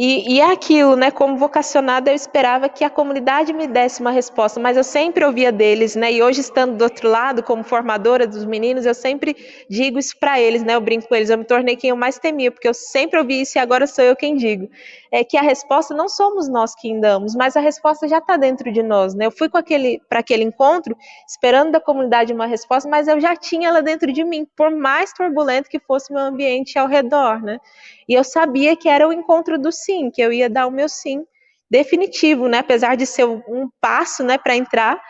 E é aquilo, né? Como vocacionada, eu esperava que a comunidade me desse uma resposta, mas eu sempre ouvia deles, né? E hoje, estando do outro lado, como formadora dos meninos, eu sempre digo isso para eles, né? Eu brinco com eles, eu me tornei quem eu mais temia, porque eu sempre ouvi isso e agora sou eu quem digo. É que a resposta não somos nós que damos, mas a resposta já está dentro de nós, né? Eu fui para aquele encontro esperando da comunidade uma resposta, mas eu já tinha ela dentro de mim, por mais turbulento que fosse meu ambiente ao redor, né? E eu sabia que era o encontro do sim, que eu ia dar o meu sim definitivo, né? Apesar de ser um passo, né, para entrar,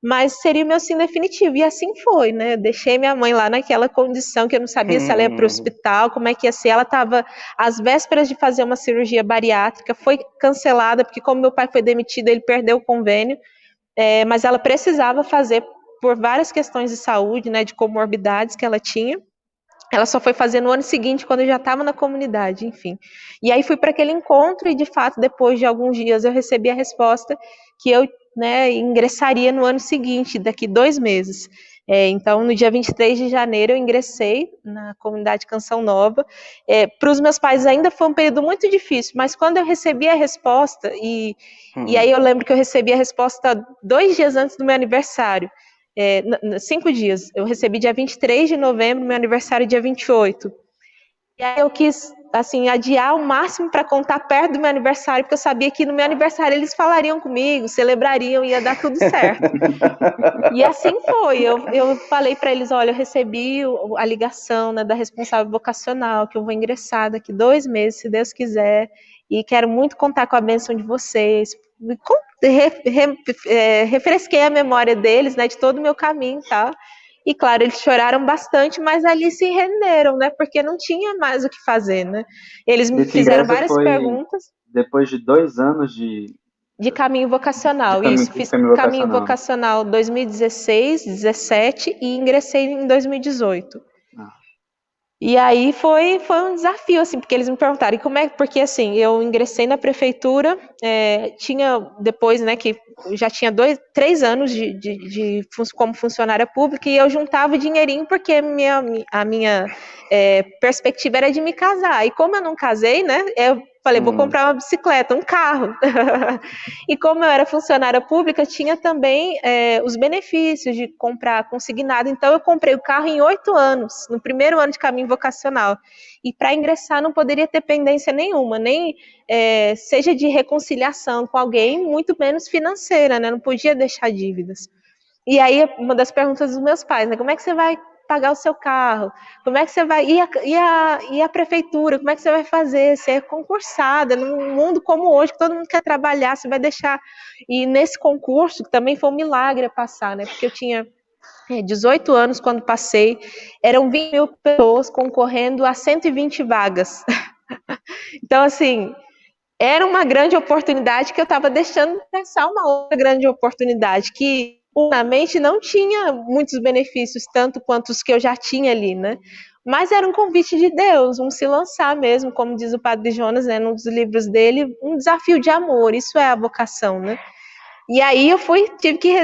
mas seria o meu sim definitivo, e assim foi, né? Eu deixei minha mãe lá naquela condição que eu não sabia se ela ia para o hospital, como é que ia ser. Ela estava às vésperas de fazer uma cirurgia bariátrica, foi cancelada, porque como meu pai foi demitido, ele perdeu o convênio, mas ela precisava fazer por várias questões de saúde, né, de comorbidades que ela tinha. Ela só foi fazer no ano seguinte, quando eu já estava na comunidade, enfim. E aí fui para aquele encontro e, de fato, depois de alguns dias, eu recebi a resposta que eu, né, ingressaria no ano seguinte, daqui 2 meses. Então, no dia 23 de janeiro, eu ingressei na comunidade Canção Nova. Para os meus pais ainda foi um período muito difícil, mas quando eu recebi a resposta, e aí eu lembro que eu recebi a resposta 2 dias antes do meu aniversário, 5 dias. Eu recebi dia 23 de novembro, meu aniversário dia 28. E aí eu quis, assim, adiar o máximo para contar perto do meu aniversário, porque eu sabia que no meu aniversário eles falariam comigo, celebrariam, ia dar tudo certo. E assim foi. Eu falei para eles, olha, eu recebi a ligação, né, da responsável vocacional, que eu vou ingressar daqui 2 meses, se Deus quiser, e quero muito contar com a bênção de vocês. Refresquei a memória deles, né, de todo o meu caminho, tá? E claro, eles choraram bastante, mas ali se renderam, né? Porque não tinha mais o que fazer, né? Eles me Esse fizeram ingresso várias foi perguntas depois de 2 anos de caminho vocacional. Isso, fiz caminho caminho vocacional. vocacional 2016, 17 e ingressei em 2018. E aí foi um desafio, assim, porque eles me perguntaram, e como é, porque assim, eu ingressei na prefeitura, tinha depois, né, que já tinha 3 anos como funcionária pública, e eu juntava dinheirinho porque a minha perspectiva era de me casar, e como eu não casei, né, eu falei, vou comprar uma bicicleta, um carro. E como eu era funcionária pública, tinha também os benefícios de comprar consignado. Então, eu comprei o carro em 8 anos, no primeiro ano de caminho vocacional. E para ingressar não poderia ter pendência nenhuma, nem seja de reconciliação com alguém, muito menos financeira, né? Não podia deixar dívidas. E aí, uma das perguntas dos meus pais, né? Como é que você vai pagar o seu carro? Como é que você vai... E a prefeitura? Como é que você vai fazer? Você é concursada num mundo como hoje, que todo mundo quer trabalhar, você vai deixar... E nesse concurso, que também foi um milagre passar, né? Porque eu tinha 18 anos quando passei, eram 20 mil pessoas concorrendo a 120 vagas. Então, assim... Era uma grande oportunidade que eu estava deixando de pensar uma outra grande oportunidade, que humanamente não tinha muitos benefícios, tanto quanto os que eu já tinha ali, né? Mas era um convite de Deus, um se lançar mesmo, como diz o Padre Jonas, né, num dos livros dele, um desafio de amor, isso é a vocação, né? E aí eu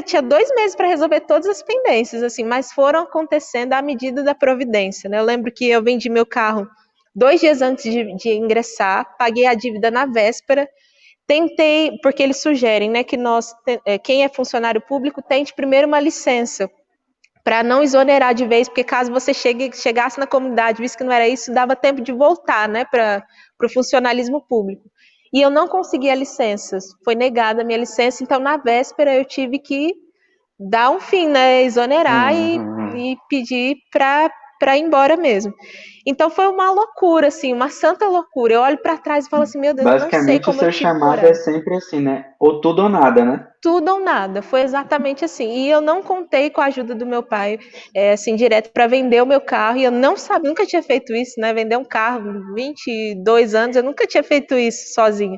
tinha 2 meses para resolver todas as pendências, assim, mas foram acontecendo à medida da providência, né? Eu lembro que eu vendi meu carro 2 dias antes de ingressar, paguei a dívida na véspera, tentei, porque eles sugerem, né, que quem é funcionário público tente primeiro uma licença, para não exonerar de vez, porque caso você chegasse na comunidade, visto que não era isso, dava tempo de voltar, né, para o funcionalismo público. E eu não consegui a licença, foi negada a minha licença, então na véspera eu tive que dar um fim, né, exonerar e pedir para ir embora mesmo. Então foi uma loucura, assim, uma santa loucura. Eu olho para trás e falo assim, meu Deus, eu não sei Basicamente, o como eu seu tive chamado coragem. é sempre assim, né? Ou tudo ou nada, né? Tudo ou nada, foi exatamente assim. E eu não contei com a ajuda do meu pai, assim, direto para vender o meu carro. E eu não sabia, nunca tinha feito isso, né? Vender um carro, 22 anos, eu nunca tinha feito isso sozinha.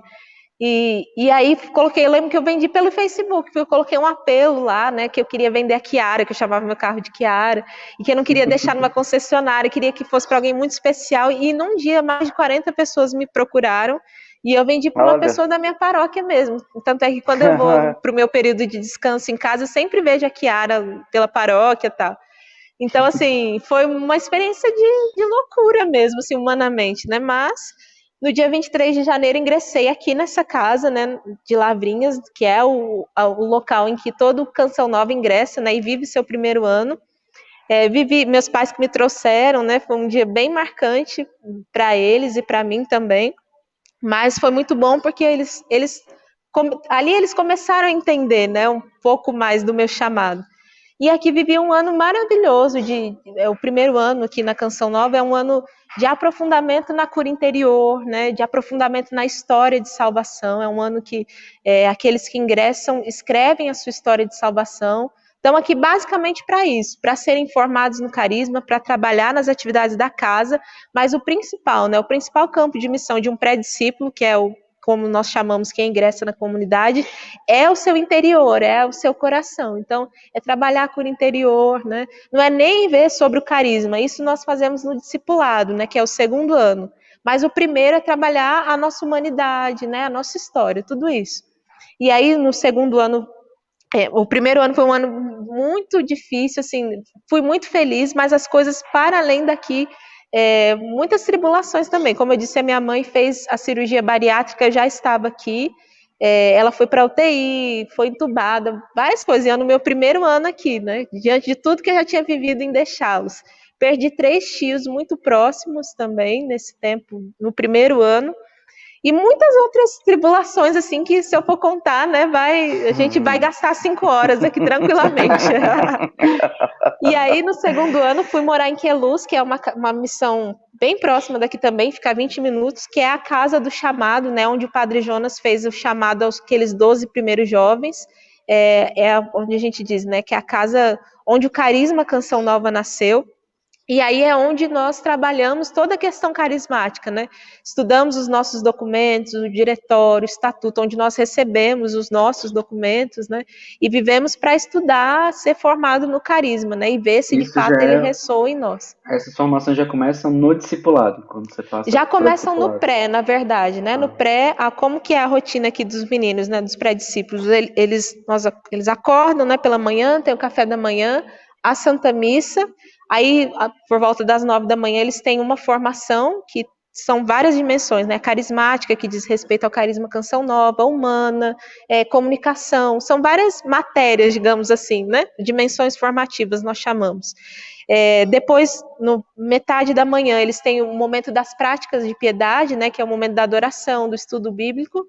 E aí eu lembro que eu vendi pelo Facebook, porque eu coloquei um apelo lá, né, que eu queria vender a Chiara, que eu chamava meu carro de Chiara, e que eu não queria deixar numa concessionária, queria que fosse para alguém muito especial, e num dia mais de 40 pessoas me procuraram, e eu vendi para uma pessoa da minha paróquia mesmo. Tanto é que quando eu vou para o meu período de descanso em casa, eu sempre vejo a Chiara pela paróquia e tal. Então, assim, foi uma experiência de loucura mesmo, assim, humanamente, né, mas... No dia 23 de janeiro, ingressei aqui nessa casa, né, de Lavrinhas, que é o local em que todo Canção Nova ingressa, né, e vive seu primeiro ano. Meus pais que me trouxeram, né, foi um dia bem marcante para eles e para mim também, mas foi muito bom porque ali eles começaram a entender, né, um pouco mais do meu chamado. E aqui vivi um ano maravilhoso, o primeiro ano aqui na Canção Nova é um ano de aprofundamento na cura interior, né, de aprofundamento na história de salvação, é um ano que aqueles que ingressam escrevem a sua história de salvação, estão aqui basicamente para isso, para serem formados no carisma, para trabalhar nas atividades da casa, mas o principal, né, o principal campo de missão de um pré-discípulo, que é como nós chamamos quem ingressa na comunidade, é o seu interior, é o seu coração. Então, é trabalhar com o interior, né? Não é nem ver sobre o carisma, isso nós fazemos no discipulado, né? Que é o 2º ano. Mas o primeiro é trabalhar a nossa humanidade, né? A nossa história, tudo isso. E aí, no 2º ano, o primeiro ano foi um ano muito difícil, assim, fui muito feliz, mas as coisas para além daqui, muitas tribulações também. Como eu disse, a minha mãe fez a cirurgia bariátrica, eu já estava aqui, ela foi para UTI, foi entubada, várias coisas, e no meu primeiro ano aqui, né, diante de tudo que eu já tinha vivido em deixá-los. Perdi 3 tios muito próximos também, nesse tempo, no primeiro ano, e muitas outras tribulações, assim, que se eu for contar, né, a gente vai gastar 5 horas aqui tranquilamente. E aí, no 2º ano, fui morar em Queluz, que é uma missão bem próxima daqui também, fica 20 minutos, que é a casa do chamado, né, onde o Padre Jonas fez o chamado aos aqueles 12 primeiros jovens, onde a gente diz, né, que é a casa onde o carisma Canção Nova nasceu. E aí é onde nós trabalhamos toda a questão carismática, né? Estudamos os nossos documentos, o diretório, o estatuto, onde nós recebemos os nossos documentos, né? E vivemos para estudar, ser formado no carisma, né? E ver se de fato ele ressoa em nós. Essas formações já começam no discipulado, quando você passa. Já começam no pré, na verdade, né? No pré, como que é a rotina aqui dos meninos, né? Dos pré-discípulos, eles acordam, né? Pela manhã, tem o café da manhã, a Santa Missa. Aí, por volta das 9 da manhã, eles têm uma formação que são várias dimensões, né? Carismática, que diz respeito ao carisma Canção Nova, humana, comunicação, são várias matérias, digamos assim, né? Dimensões formativas, nós chamamos. Depois, no metade da manhã, eles têm o momento das práticas de piedade, né? Que é o momento da adoração, do estudo bíblico.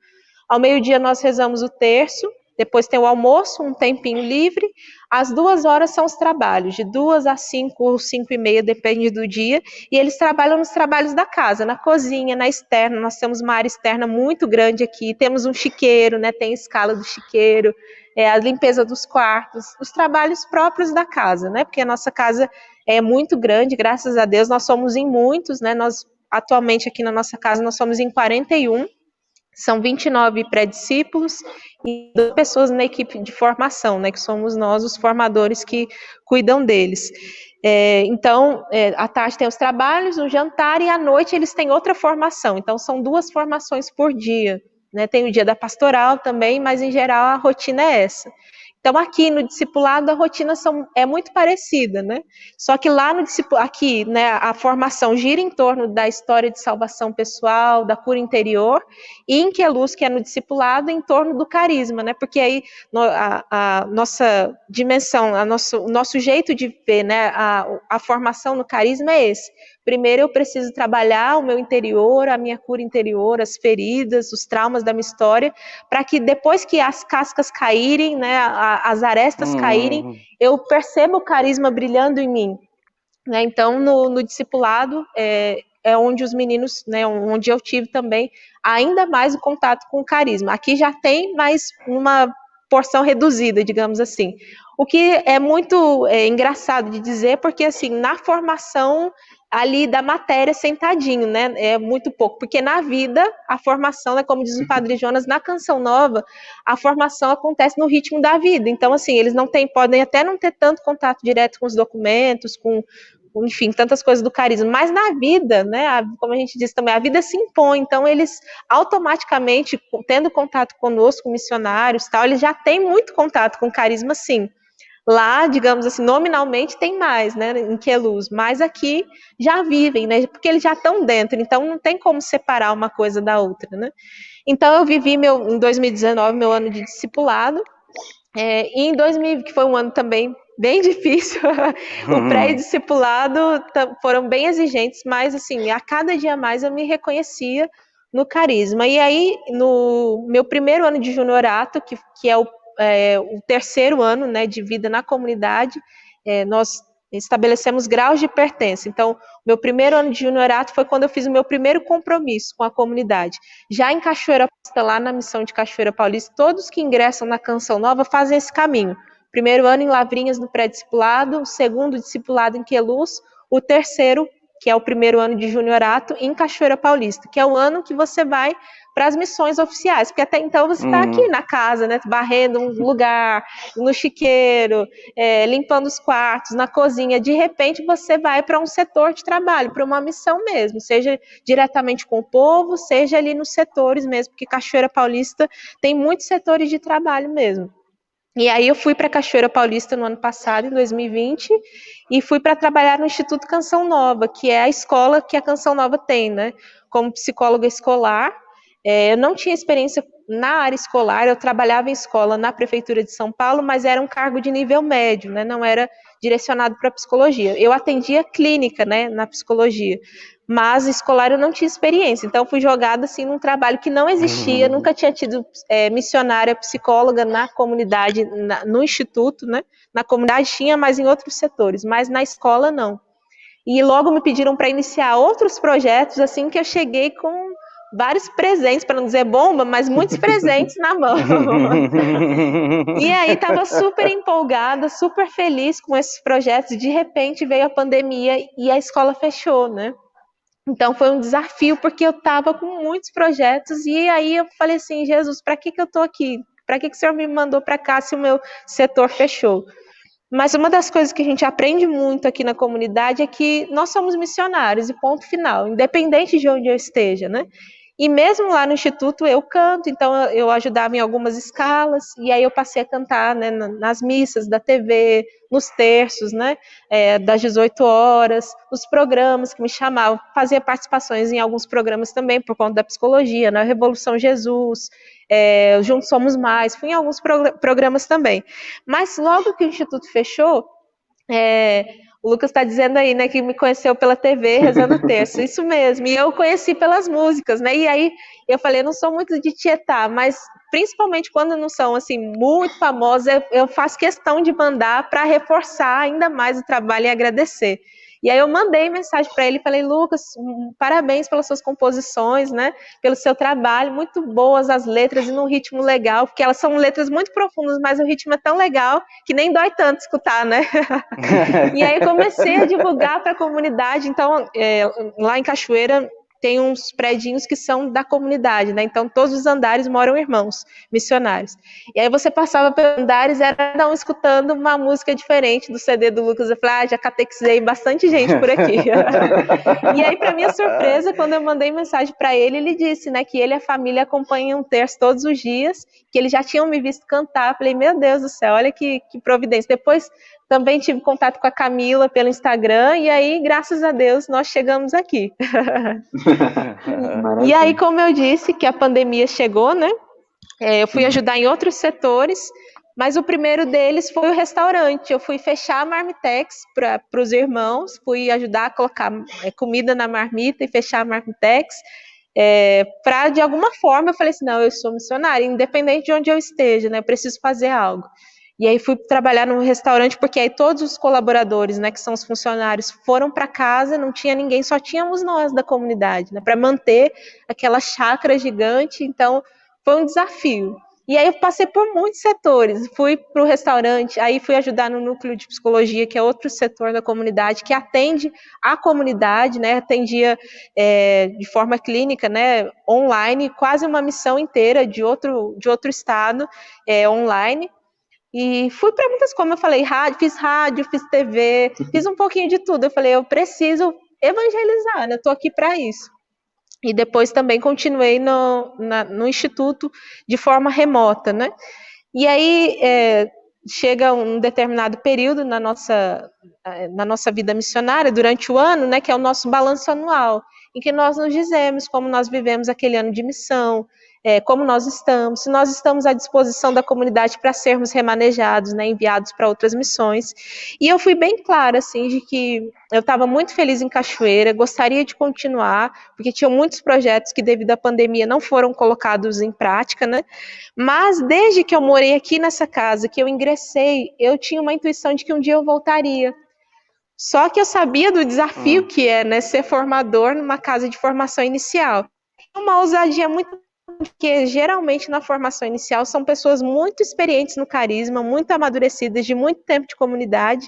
Ao meio-dia, nós rezamos o terço. Depois tem o almoço, um tempinho livre. Às 2 horas são os trabalhos, de 2 às 5 ou 5:30, depende do dia. E eles trabalham nos trabalhos da casa, na cozinha, na externa. Nós temos uma área externa muito grande aqui. Temos um chiqueiro, né? Tem a escala do chiqueiro, a limpeza dos quartos, os trabalhos próprios da casa, né? Porque a nossa casa é muito grande, graças a Deus. Nós somos em muitos, né? Nós, atualmente, aqui na nossa casa, nós somos em 41. São 29 pré-discípulos e 2 pessoas na equipe de formação, né, que somos nós, os formadores que cuidam deles. Então, à tarde tem os trabalhos, o jantar, e à noite eles têm outra formação. Então, são 2 formações por dia, né? Tem o dia da pastoral também, mas, em geral, a rotina é essa. Então, aqui no discipulado, a rotina é muito parecida, né? Só que lá no discipulado, aqui, né, a formação gira em torno da história de salvação pessoal, da cura interior, e em Queluz, que é no discipulado, em torno do carisma, né? Porque aí a nossa dimensão, o nosso jeito de ver, né, a formação no carisma é esse. Primeiro eu preciso trabalhar o meu interior, a minha cura interior, as feridas, os traumas da minha história, para que depois que as cascas caírem, né, as arestas caírem, eu perceba o carisma brilhando em mim. Né? Então, no discipulado, é onde os meninos, né, onde eu tive também ainda mais o contato com o carisma. Aqui já tem, mas uma porção reduzida, digamos assim. O que é muito engraçado de dizer, porque assim, na formação ali da matéria sentadinho, né, é muito pouco, porque na vida, a formação, né, como diz o Padre Jonas, na Canção Nova, a formação acontece no ritmo da vida, então assim, eles podem até não ter tanto contato direto com os documentos, enfim, tantas coisas do carisma, mas na vida, né, como a gente diz também, a vida se impõe, então eles automaticamente, tendo contato conosco, missionários, tal, eles já têm muito contato com o carisma, sim. Lá, digamos assim, nominalmente tem mais, né, em Queluz, mas aqui já vivem, né, porque eles já estão dentro, então não tem como separar uma coisa da outra, né. Então eu vivi em 2019, meu ano de discipulado, e em 2020, que foi um ano também bem difícil, o pré-discipulado foram bem exigentes, mas assim, a cada dia mais eu me reconhecia no carisma. E aí, no meu primeiro ano de juniorato, que é o 3º ano, né, de vida na comunidade, nós estabelecemos graus de pertença. Então, meu primeiro ano de juniorato foi quando eu fiz o meu primeiro compromisso com a comunidade. Já em Cachoeira Paulista, lá na missão de Cachoeira Paulista, todos que ingressam na Canção Nova fazem esse caminho. Primeiro ano em Lavrinhas, no pré-discipulado, o segundo discipulado em Queluz, o 3º, que é o primeiro ano de juniorato, em Cachoeira Paulista, que é o ano que você vai para as missões oficiais, porque até então você está aqui na casa, né, varrendo um lugar, no chiqueiro, limpando os quartos, na cozinha. De repente você vai para um setor de trabalho, para uma missão mesmo, seja diretamente com o povo, seja ali nos setores mesmo, porque Cachoeira Paulista tem muitos setores de trabalho mesmo. E aí eu fui para Cachoeira Paulista no ano passado, em 2020, e fui para trabalhar no Instituto Canção Nova, que é a escola que a Canção Nova tem, né? Como psicóloga escolar. Eu não tinha experiência na área escolar, eu trabalhava em escola na Prefeitura de São Paulo, mas era um cargo de nível médio, né? Não era direcionado para psicologia. Eu atendia clínica, né, na psicologia, mas escolar eu não tinha experiência, então fui jogada assim num trabalho que não existia, nunca tinha tido missionária psicóloga na comunidade, no instituto, né? Na comunidade tinha, mas em outros setores, mas na escola não. E logo me pediram para iniciar outros projetos, assim que eu cheguei com vários presentes, para não dizer bomba, mas muitos presentes na mão. E aí estava super empolgada, super feliz com esses projetos, de repente veio a pandemia e a escola fechou, né? Então foi um desafio, porque eu estava com muitos projetos, e aí eu falei assim, Jesus, para que eu estou aqui? Para que o Senhor me mandou para cá se o meu setor fechou? Mas uma das coisas que a gente aprende muito aqui na comunidade é que nós somos missionários, e ponto final, independente de onde eu esteja, né? E mesmo lá no Instituto eu canto, então eu ajudava em algumas escalas, e aí eu passei a cantar, né, nas missas da TV, nos terços, né, das 18 horas, nos programas que me chamavam, fazia participações em alguns programas também, por conta da psicologia, na Revolução Jesus, Juntos Somos Mais, fui em alguns programas também. Mas logo que o Instituto fechou, o Lucas está dizendo aí, né, que me conheceu pela TV rezando o terço, isso mesmo, e eu conheci pelas músicas, né, e aí eu falei, eu não sou muito de tietar, mas principalmente quando não são, assim, muito famosas, eu faço questão de mandar para reforçar ainda mais o trabalho e agradecer. E aí eu mandei mensagem para ele e falei, Lucas, parabéns pelas suas composições, né, pelo seu trabalho, muito boas as letras e num ritmo legal, porque elas são letras muito profundas, mas o ritmo é tão legal que nem dói tanto escutar, né? E aí eu comecei a divulgar para a comunidade, então lá em Cachoeira tem uns predinhos que são da comunidade, né? Então todos os andares moram irmãos missionários. E aí você passava pelos andares, era cada um escutando uma música diferente do CD do Lucas. Eu falei, já catequizei bastante gente por aqui. E aí, para minha surpresa, quando eu mandei mensagem para ele, ele disse, né, que ele e a família acompanham um terço todos os dias, que eles já tinham me visto cantar. Eu falei, meu Deus do céu, olha que providência. Depois também tive contato com a Camila pelo Instagram, e aí, graças a Deus, nós chegamos aqui. E aí, como eu disse, que a pandemia chegou, né? Eu fui ajudar em outros setores, mas o primeiro deles foi o restaurante. Eu fui fechar a Marmitex para os irmãos, fui ajudar a colocar comida na marmita e fechar a Marmitex. Para, de alguma forma, eu falei assim, não, eu sou missionária, independente de onde eu esteja, né? Eu preciso fazer algo. E aí fui trabalhar num restaurante, porque aí todos os colaboradores, né, que são os funcionários, foram para casa, não tinha ninguém, só tínhamos nós da comunidade, né, para manter aquela chácara gigante. Então foi um desafio. E aí eu passei por muitos setores, fui para o restaurante, aí fui ajudar no núcleo de psicologia, que é outro setor da comunidade, que atende a comunidade, né, atendia de forma clínica, né, online, quase uma missão inteira de outro estado, online. E fui para muitas, como eu falei, rádio, fiz TV, fiz um pouquinho de tudo. Eu falei, eu preciso evangelizar, né? Eu estou aqui para isso. E depois também continuei no Instituto de forma remota, né? E aí chega um determinado período na nossa vida missionária, durante o ano, né? Que é o nosso balanço anual, em que nós nos dizemos como nós vivemos aquele ano de missão, como nós estamos, se nós estamos à disposição da comunidade para sermos remanejados, né, enviados para outras missões. E eu fui bem clara, assim, de que eu estava muito feliz em Cachoeira, gostaria de continuar, porque tinham muitos projetos que devido à pandemia não foram colocados em prática, né, mas desde que eu morei aqui nessa casa, que eu ingressei, eu tinha uma intuição de que um dia eu voltaria. Só que eu sabia do desafio que é, né, ser formador numa casa de formação inicial. Uma ousadia muito porque geralmente na formação inicial são pessoas muito experientes no carisma, muito amadurecidas, de muito tempo de comunidade,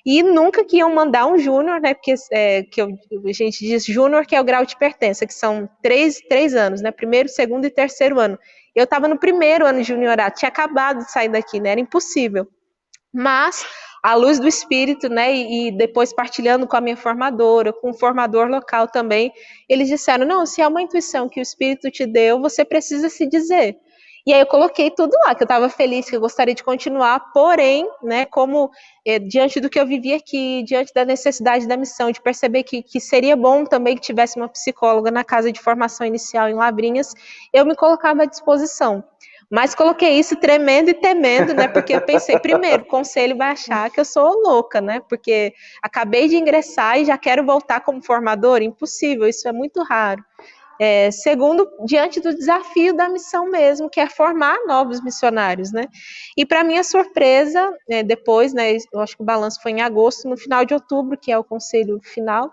e nunca que iam mandar um júnior, né? Porque a gente diz júnior, que é o grau de pertença, que são três anos, né? Primeiro, segundo e terceiro ano. Eu estava no primeiro ano de juniorato, tinha acabado de sair daqui, né? Era impossível. Mas, à luz do Espírito, né, e depois partilhando com a minha formadora, com o formador local também, eles disseram, não, se é uma intuição que o Espírito te deu, você precisa se dizer. E aí eu coloquei tudo lá, que eu estava feliz, que eu gostaria de continuar, porém, né, como diante do que eu vivi aqui, diante da necessidade da missão, de perceber que seria bom também que tivesse uma psicóloga na casa de formação inicial em Lavrinhas, eu me colocava à disposição. Mas coloquei isso tremendo e temendo, né? Porque eu pensei, primeiro, o conselho vai achar que eu sou louca, né? Porque acabei de ingressar e já quero voltar como formadora? Impossível, isso é muito raro. Segundo, diante do desafio da missão mesmo, que é formar novos missionários, né? E para minha surpresa, depois, né? Eu acho que o balanço foi em agosto, no final de outubro, que é o conselho final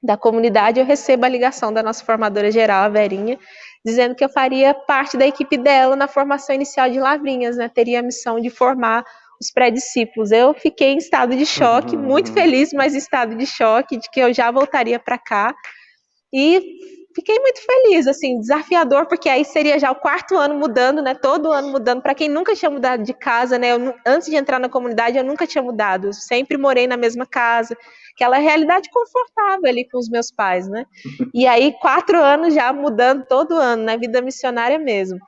da comunidade, eu recebo a ligação da nossa formadora geral, a Verinha, dizendo que eu faria parte da equipe dela na formação inicial de Lavrinhas, né? Teria a missão de formar os pré-discípulos. Eu fiquei em estado de choque, muito feliz, mas em estado de choque, de que eu já voltaria para cá. E fiquei muito feliz, assim, desafiador, porque aí seria já o 4º ano mudando, né? Todo ano mudando. Para quem nunca tinha mudado de casa, né? Antes de entrar na comunidade, eu nunca tinha mudado. Eu sempre morei na mesma casa. Aquela realidade confortável ali com os meus pais, né? E aí, 4 anos já mudando todo ano, na vida missionária mesmo.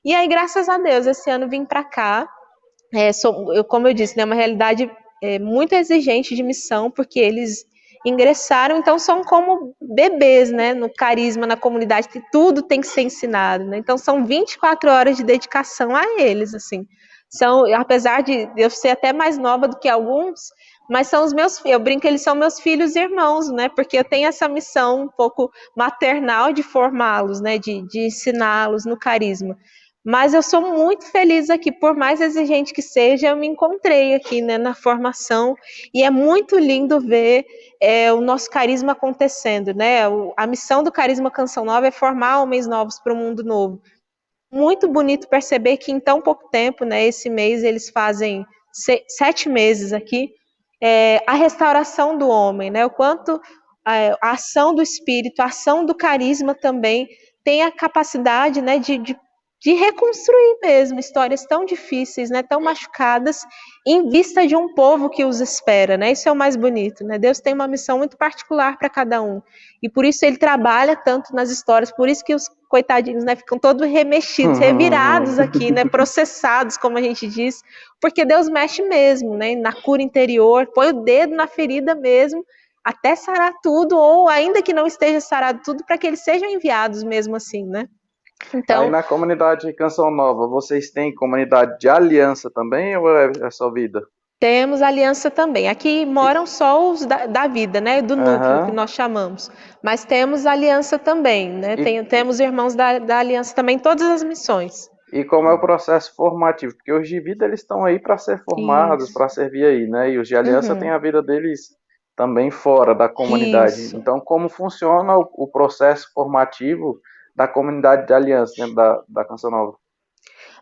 E aí, graças a Deus, esse ano vim para cá. Como eu disse, né, uma realidade muito exigente de missão, porque eles ingressaram, então são como bebês, né, no carisma, na comunidade, tudo tem que ser ensinado, né? Então são 24 horas de dedicação a eles, assim. Apesar de eu ser até mais nova do que alguns, mas são os meus filhos, eu brinco que eles são meus filhos e irmãos, né? Porque eu tenho essa missão um pouco maternal de formá-los, né? De ensiná-los no carisma. Mas eu sou muito feliz aqui, por mais exigente que seja, eu me encontrei aqui, né, na formação, e é muito lindo ver o nosso carisma acontecendo, né? A missão do Carisma Canção Nova é formar homens novos para o mundo novo. Muito bonito perceber que em tão pouco tempo, né, esse mês eles fazem 7 meses aqui, a restauração do homem, né? O quanto a ação do Espírito, a ação do carisma também tem a capacidade, né, de reconstruir mesmo histórias tão difíceis, né, tão machucadas, em vista de um povo que os espera, né? Isso é o mais bonito, né? Deus tem uma missão muito particular para cada um, e por isso ele trabalha tanto nas histórias, por isso que os coitadinhos, né, ficam todos remexidos, revirados aqui, né, processados, como a gente diz, porque Deus mexe mesmo, né, na cura interior, põe o dedo na ferida mesmo, até sarar tudo, ou ainda que não esteja sarado tudo, para que eles sejam enviados mesmo assim, né? Então, aí na comunidade Canção Nova, vocês têm comunidade de aliança também ou é só vida? Temos aliança também. Aqui moram só os da vida, né? Do núcleo, que nós chamamos. Mas temos aliança também, né? Temos irmãos da aliança também em todas as missões. E como é o processo formativo? Porque os de vida eles estão aí para ser formados, para servir aí, né? E os de aliança têm a vida deles também fora da comunidade. Isso. Então, como funciona o processo formativo da comunidade de aliança dentro da Canção Nova?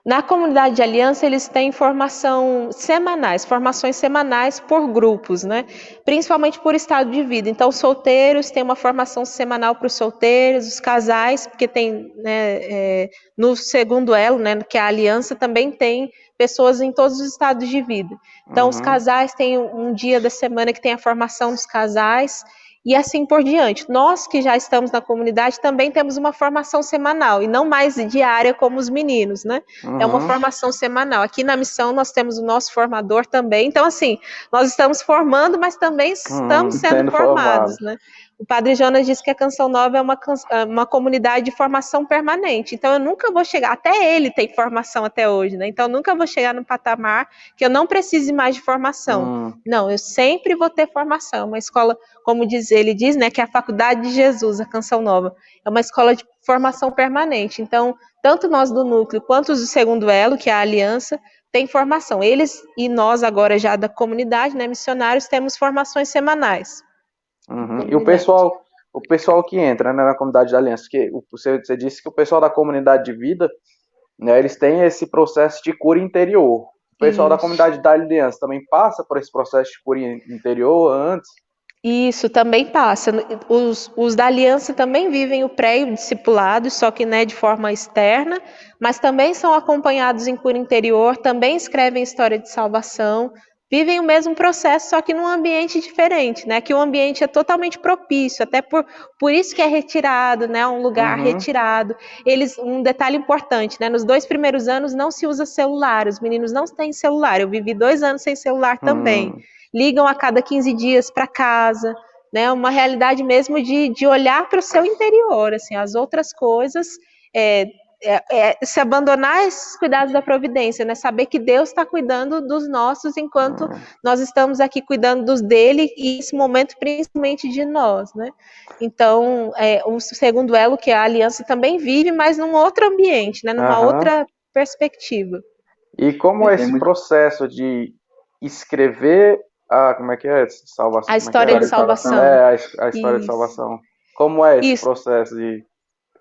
Na comunidade de aliança, eles têm formações semanais por grupos, né? Principalmente por estado de vida. Então, os solteiros têm uma formação semanal para os solteiros, os casais, porque tem, né, no segundo elo, né, que é a aliança, também tem pessoas em todos os estados de vida. Então, os casais têm um dia da semana que tem a formação dos casais, e assim por diante. Nós que já estamos na comunidade também temos uma formação semanal, e não mais diária como os meninos, né? É uma formação semanal. Aqui na missão nós temos o nosso formador também. Então, assim, nós estamos formando, mas também estamos sendo formados, né? O Padre Jonas disse que a Canção Nova é uma comunidade de formação permanente. Então, eu nunca vou chegar, até ele tem formação até hoje, né? Então, eu nunca vou chegar num patamar que eu não precise mais de formação. Não, eu sempre vou ter formação. Uma escola, como ele diz, né, que é a Faculdade de Jesus, a Canção Nova. É uma escola de formação permanente. Então, tanto nós do núcleo quanto os do segundo elo, que é a aliança, tem formação. Eles e nós agora já da comunidade, né, missionários, temos formações semanais. E o pessoal o pessoal que entra, né, na comunidade da Aliança, que você disse que o pessoal da comunidade de vida, né, eles têm esse processo de cura interior. O pessoal da Isso. comunidade da Aliança também passa por esse processo de cura interior antes? Isso também passa. Os da aliança também vivem o pré e o discipulado, só que de forma externa, mas também são acompanhados em cura interior, também escrevem história de salvação, vivem o mesmo processo, só que num ambiente diferente, né? Que o ambiente é totalmente propício, até por isso que é retirado, né? Um lugar retirado. Um detalhe importante, né? Nos 2 primeiros anos não se usa celular, os meninos não têm celular. Eu vivi 2 anos sem celular também. Ligam a cada 15 dias para casa, né? Uma realidade mesmo de olhar para o seu interior, assim, as outras coisas, se abandonar esses cuidados da providência, né? Saber que Deus está cuidando dos nossos enquanto nós estamos aqui cuidando dos dele e esse momento principalmente de nós, né? Então, o segundo elo que a aliança também vive, mas num outro ambiente, né? Numa outra perspectiva. E como é esse processo de escrever como é que é? Salvação. A história de salvação. A história de salvação. Como é esse processo de...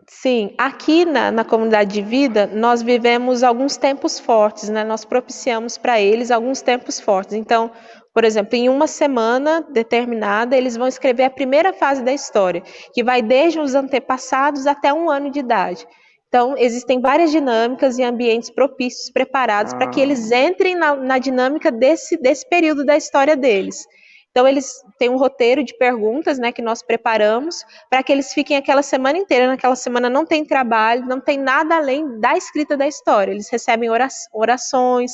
Sim, aqui na comunidade de vida, nós vivemos alguns tempos fortes, né? Nós propiciamos para eles alguns tempos fortes. Então, por exemplo, em uma semana determinada, eles vão escrever a primeira fase da história, que vai desde os antepassados até 1 ano de idade. Então, existem várias dinâmicas e ambientes propícios, preparados para que eles entrem na dinâmica desse período da história deles. Então, eles têm um roteiro de perguntas, né, que nós preparamos para que eles fiquem aquela semana inteira. Naquela semana não tem trabalho, não tem nada além da escrita da história. Eles recebem orações,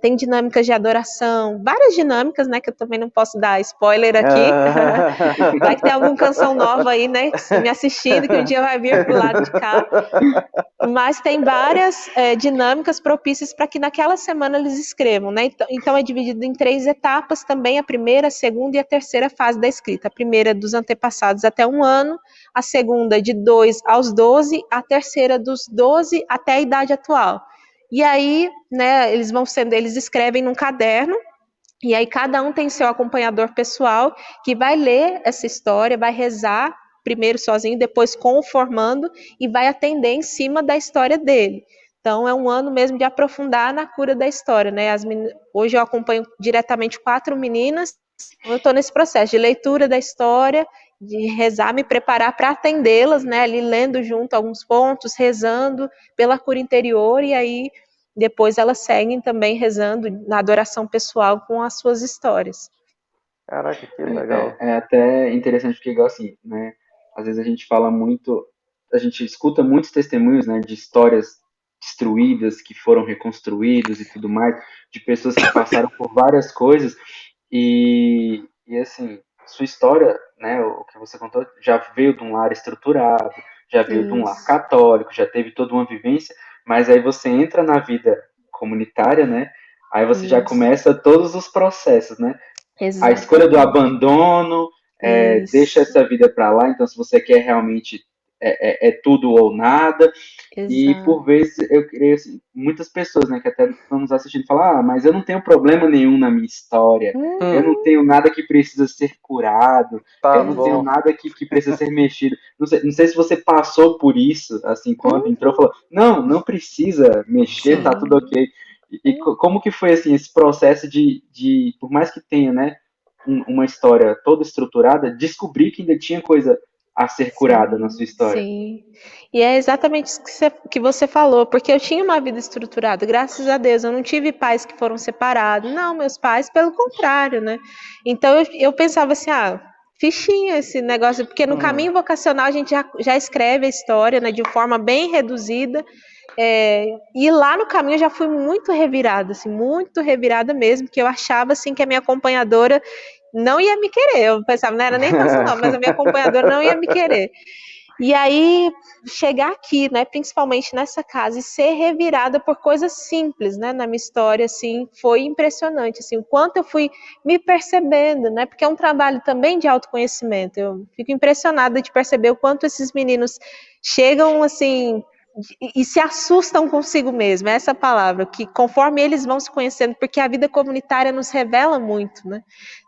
tem dinâmicas de adoração, várias dinâmicas, né, que eu também não posso dar spoiler aqui. Vai que tem alguma canção nova aí, né, me assistindo, que um dia vai vir pro lado de cá. Mas tem várias dinâmicas propícias para que naquela semana eles escrevam, né? Então é dividido em 3 etapas também, a primeira, a segunda e a terceira fase da escrita. A primeira dos antepassados até 1 ano, a segunda de 2 aos 12, a terceira dos 12 até a idade atual. E aí, né, eles escrevem num caderno, e aí cada um tem seu acompanhador pessoal que vai ler essa história, vai rezar, primeiro sozinho, depois conformando, e vai atender em cima da história dele. Então, é um ano mesmo de aprofundar na cura da história, né? Hoje eu acompanho diretamente 4 meninas, eu estou nesse processo de leitura da história, de rezar, me preparar para atendê-las, né? Ali lendo junto alguns pontos, rezando pela cura interior, e aí depois elas seguem também rezando na adoração pessoal com as suas histórias. Caraca, que legal. É até interessante porque, igual assim, né? Às vezes a gente fala muito, a gente escuta muitos testemunhos, né, de histórias destruídas que foram reconstruídas e tudo mais, de pessoas que passaram por várias coisas e assim, sua história, né, o que você contou, já veio de um lar estruturado, já veio de um lar católico, já teve toda uma vivência, mas aí você entra na vida comunitária, né, aí você já começa todos os processos, né, a escolha do abandono, deixa essa vida para lá, então se você quer realmente é tudo ou nada. Exato. E por vezes eu creio assim, muitas pessoas, né, que até estão nos assistindo falam, mas eu não tenho problema nenhum na minha história, eu não tenho nada que precisa ser curado, eu não tenho nada que precisa ser mexido. Não sei se você passou por isso, assim, quando entrou, falou, não precisa mexer, tá tudo ok. E como que foi, assim, esse processo de por mais que tenha, né, uma história toda estruturada, descobrir que ainda tinha coisa a ser curada na sua história? Sim, e é exatamente isso que você falou, porque eu tinha uma vida estruturada, graças a Deus, eu não tive pais que foram separados, não, meus pais, pelo contrário, né? Então eu pensava assim, fichinha esse negócio, porque no caminho vocacional a gente já escreve a história, né, de forma bem reduzida, e lá no caminho eu já fui muito revirada mesmo, que eu achava assim que a minha acompanhadora não ia me querer, eu pensava, não era nem tanto não, mas a minha acompanhadora não ia me querer. E aí, chegar aqui, né, principalmente nessa casa, e ser revirada por coisas simples, né, na minha história, assim, foi impressionante, assim, o quanto eu fui me percebendo, né, porque é um trabalho também de autoconhecimento, eu fico impressionada de perceber o quanto esses meninos chegam, assim, e se assustam consigo mesmo, é essa palavra, que conforme eles vão se conhecendo, porque a vida comunitária nos revela muito, né?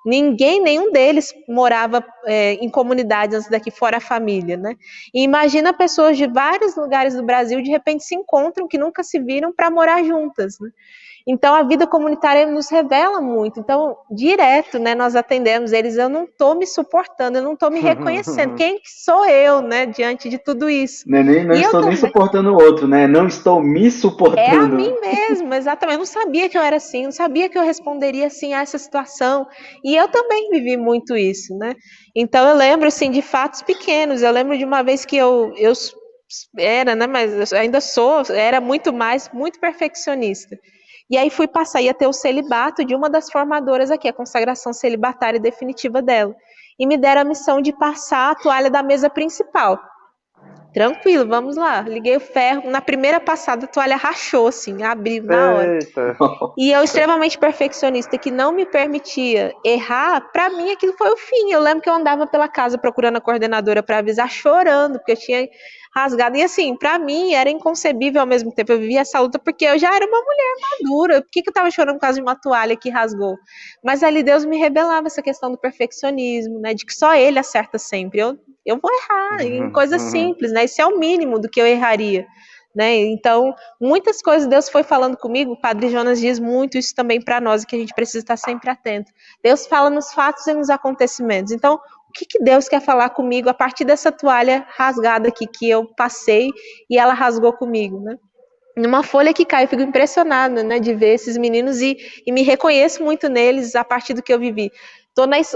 Nenhum deles morava em comunidade antes daqui, fora a família, né? E imagina pessoas de vários lugares do Brasil, de repente se encontram, que nunca se viram, para morar juntas, né? Então, a vida comunitária nos revela muito. Então, direto, né, nós atendemos eles, eu não estou me suportando, eu não estou me reconhecendo. Quem que sou eu, né, diante de tudo isso? Não estou nem suportando o outro, né? Não estou me suportando. É a mim mesma, exatamente. Eu não sabia que eu era assim, não sabia que eu responderia assim a essa situação. E eu também vivi muito isso, né? Então, eu lembro, assim, de fatos pequenos. Eu lembro de uma vez que eu era, né, mas eu ainda era muito perfeccionista. E aí ia ter o celibato de uma das formadoras aqui, a consagração celibatária definitiva dela. E me deram a missão de passar a toalha da mesa principal. Tranquilo, vamos lá. Liguei o ferro, na primeira passada a toalha rachou, assim, abriu na hora. Eita. E eu, extremamente perfeccionista, que não me permitia errar, para mim aquilo foi o fim. Eu lembro que eu andava pela casa procurando a coordenadora para avisar, chorando, porque eu tinha rasgado. E assim, para mim era inconcebível ao mesmo tempo. Eu vivia essa luta porque eu já era uma mulher madura. Por que eu estava chorando por causa de uma toalha que rasgou? Mas ali Deus me revelava essa questão do perfeccionismo, né? De que só Ele acerta sempre. Eu vou errar em coisas simples, né? Isso é o mínimo do que eu erraria. Né? Então, muitas coisas Deus foi falando comigo. O Padre Jonas diz muito isso também para nós, que a gente precisa estar sempre atento. Deus fala nos fatos e nos acontecimentos. Então, o que Deus quer falar comigo a partir dessa toalha rasgada aqui que eu passei e ela rasgou comigo, né? Numa folha que cai, eu fico impressionada, né, de ver esses meninos e me reconheço muito neles a partir do que eu vivi.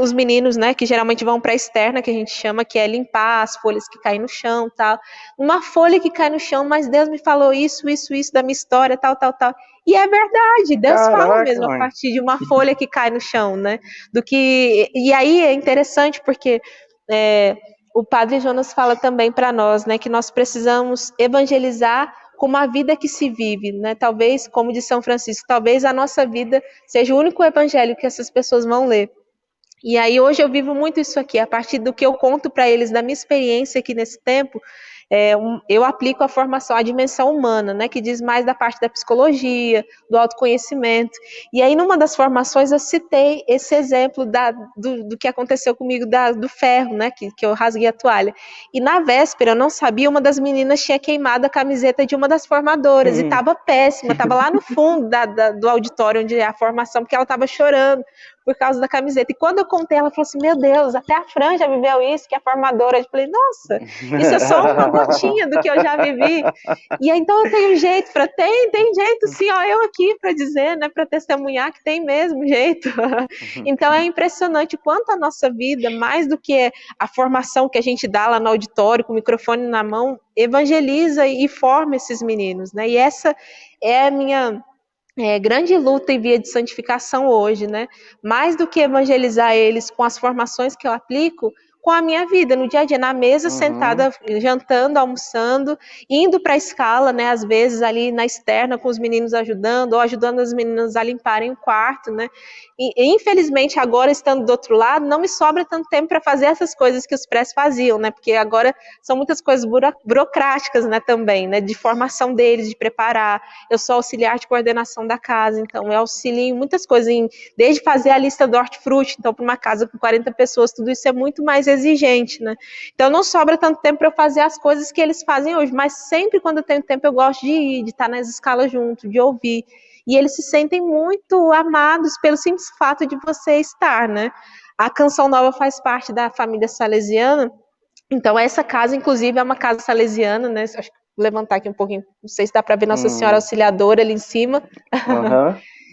Os meninos, né, que geralmente vão para a externa, que a gente chama, que é limpar as folhas que caem no chão, tal. Uma folha que cai no chão, mas Deus me falou isso da minha história, tal. E é verdade, Deus fala mesmo a partir de uma folha que cai no chão, né? E aí é interessante porque o Padre Jonas fala também para nós, né, que nós precisamos evangelizar como a vida que se vive, né? Talvez, como de São Francisco, talvez a nossa vida seja o único evangelho que essas pessoas vão ler. E aí hoje eu vivo muito isso aqui, a partir do que eu conto para eles, da minha experiência aqui nesse tempo, eu aplico a formação, a dimensão humana, né, que diz mais da parte da psicologia, do autoconhecimento. E aí numa das formações eu citei esse exemplo do que aconteceu comigo, do ferro, né, que eu rasguei a toalha. E na véspera, eu não sabia, uma das meninas tinha queimado a camiseta de uma das formadoras, e estava péssima, estava lá no fundo do auditório onde é a formação, porque ela estava chorando por causa da camiseta. E quando eu contei, ela falou assim, meu Deus, até a Fran já viveu isso, que é a formadora. Eu falei, nossa, isso é só uma gotinha do que eu já vivi. E aí, então eu tenho jeito, tem jeito sim, ó, eu aqui para dizer, né, para testemunhar que tem mesmo jeito. Então é impressionante o quanto a nossa vida, mais do que a formação que a gente dá lá no auditório, com o microfone na mão, evangeliza e forma esses meninos, né? E essa é a minha grande luta e via de santificação hoje, né? Mais do que evangelizar eles com as formações que eu aplico, com a minha vida, no dia a dia, na mesa, sentada, jantando, almoçando, indo para a escala, né? Às vezes ali na externa com os meninos ajudando, ou ajudando as meninas a limparem o quarto, né? E infelizmente agora, estando do outro lado, não me sobra tanto tempo para fazer essas coisas que os prés faziam, né? Porque agora são muitas coisas burocráticas, né? Também, né? De formação deles, de preparar. Eu sou auxiliar de coordenação da casa, então eu auxilio em muitas coisas, desde fazer a lista do hortifruti. Então, para uma casa com 40 pessoas, tudo isso é muito mais exigente, né? Então não sobra tanto tempo para eu fazer as coisas que eles fazem hoje, mas sempre quando eu tenho tempo eu gosto de ir, de estar nas escalas junto, de ouvir. E eles se sentem muito amados pelo simples fato de você estar, né? A Canção Nova faz parte da família salesiana, então essa casa, inclusive, é uma casa salesiana, né? Acho que vou levantar aqui um pouquinho, não sei se dá para ver Nossa Senhora Auxiliadora ali em cima.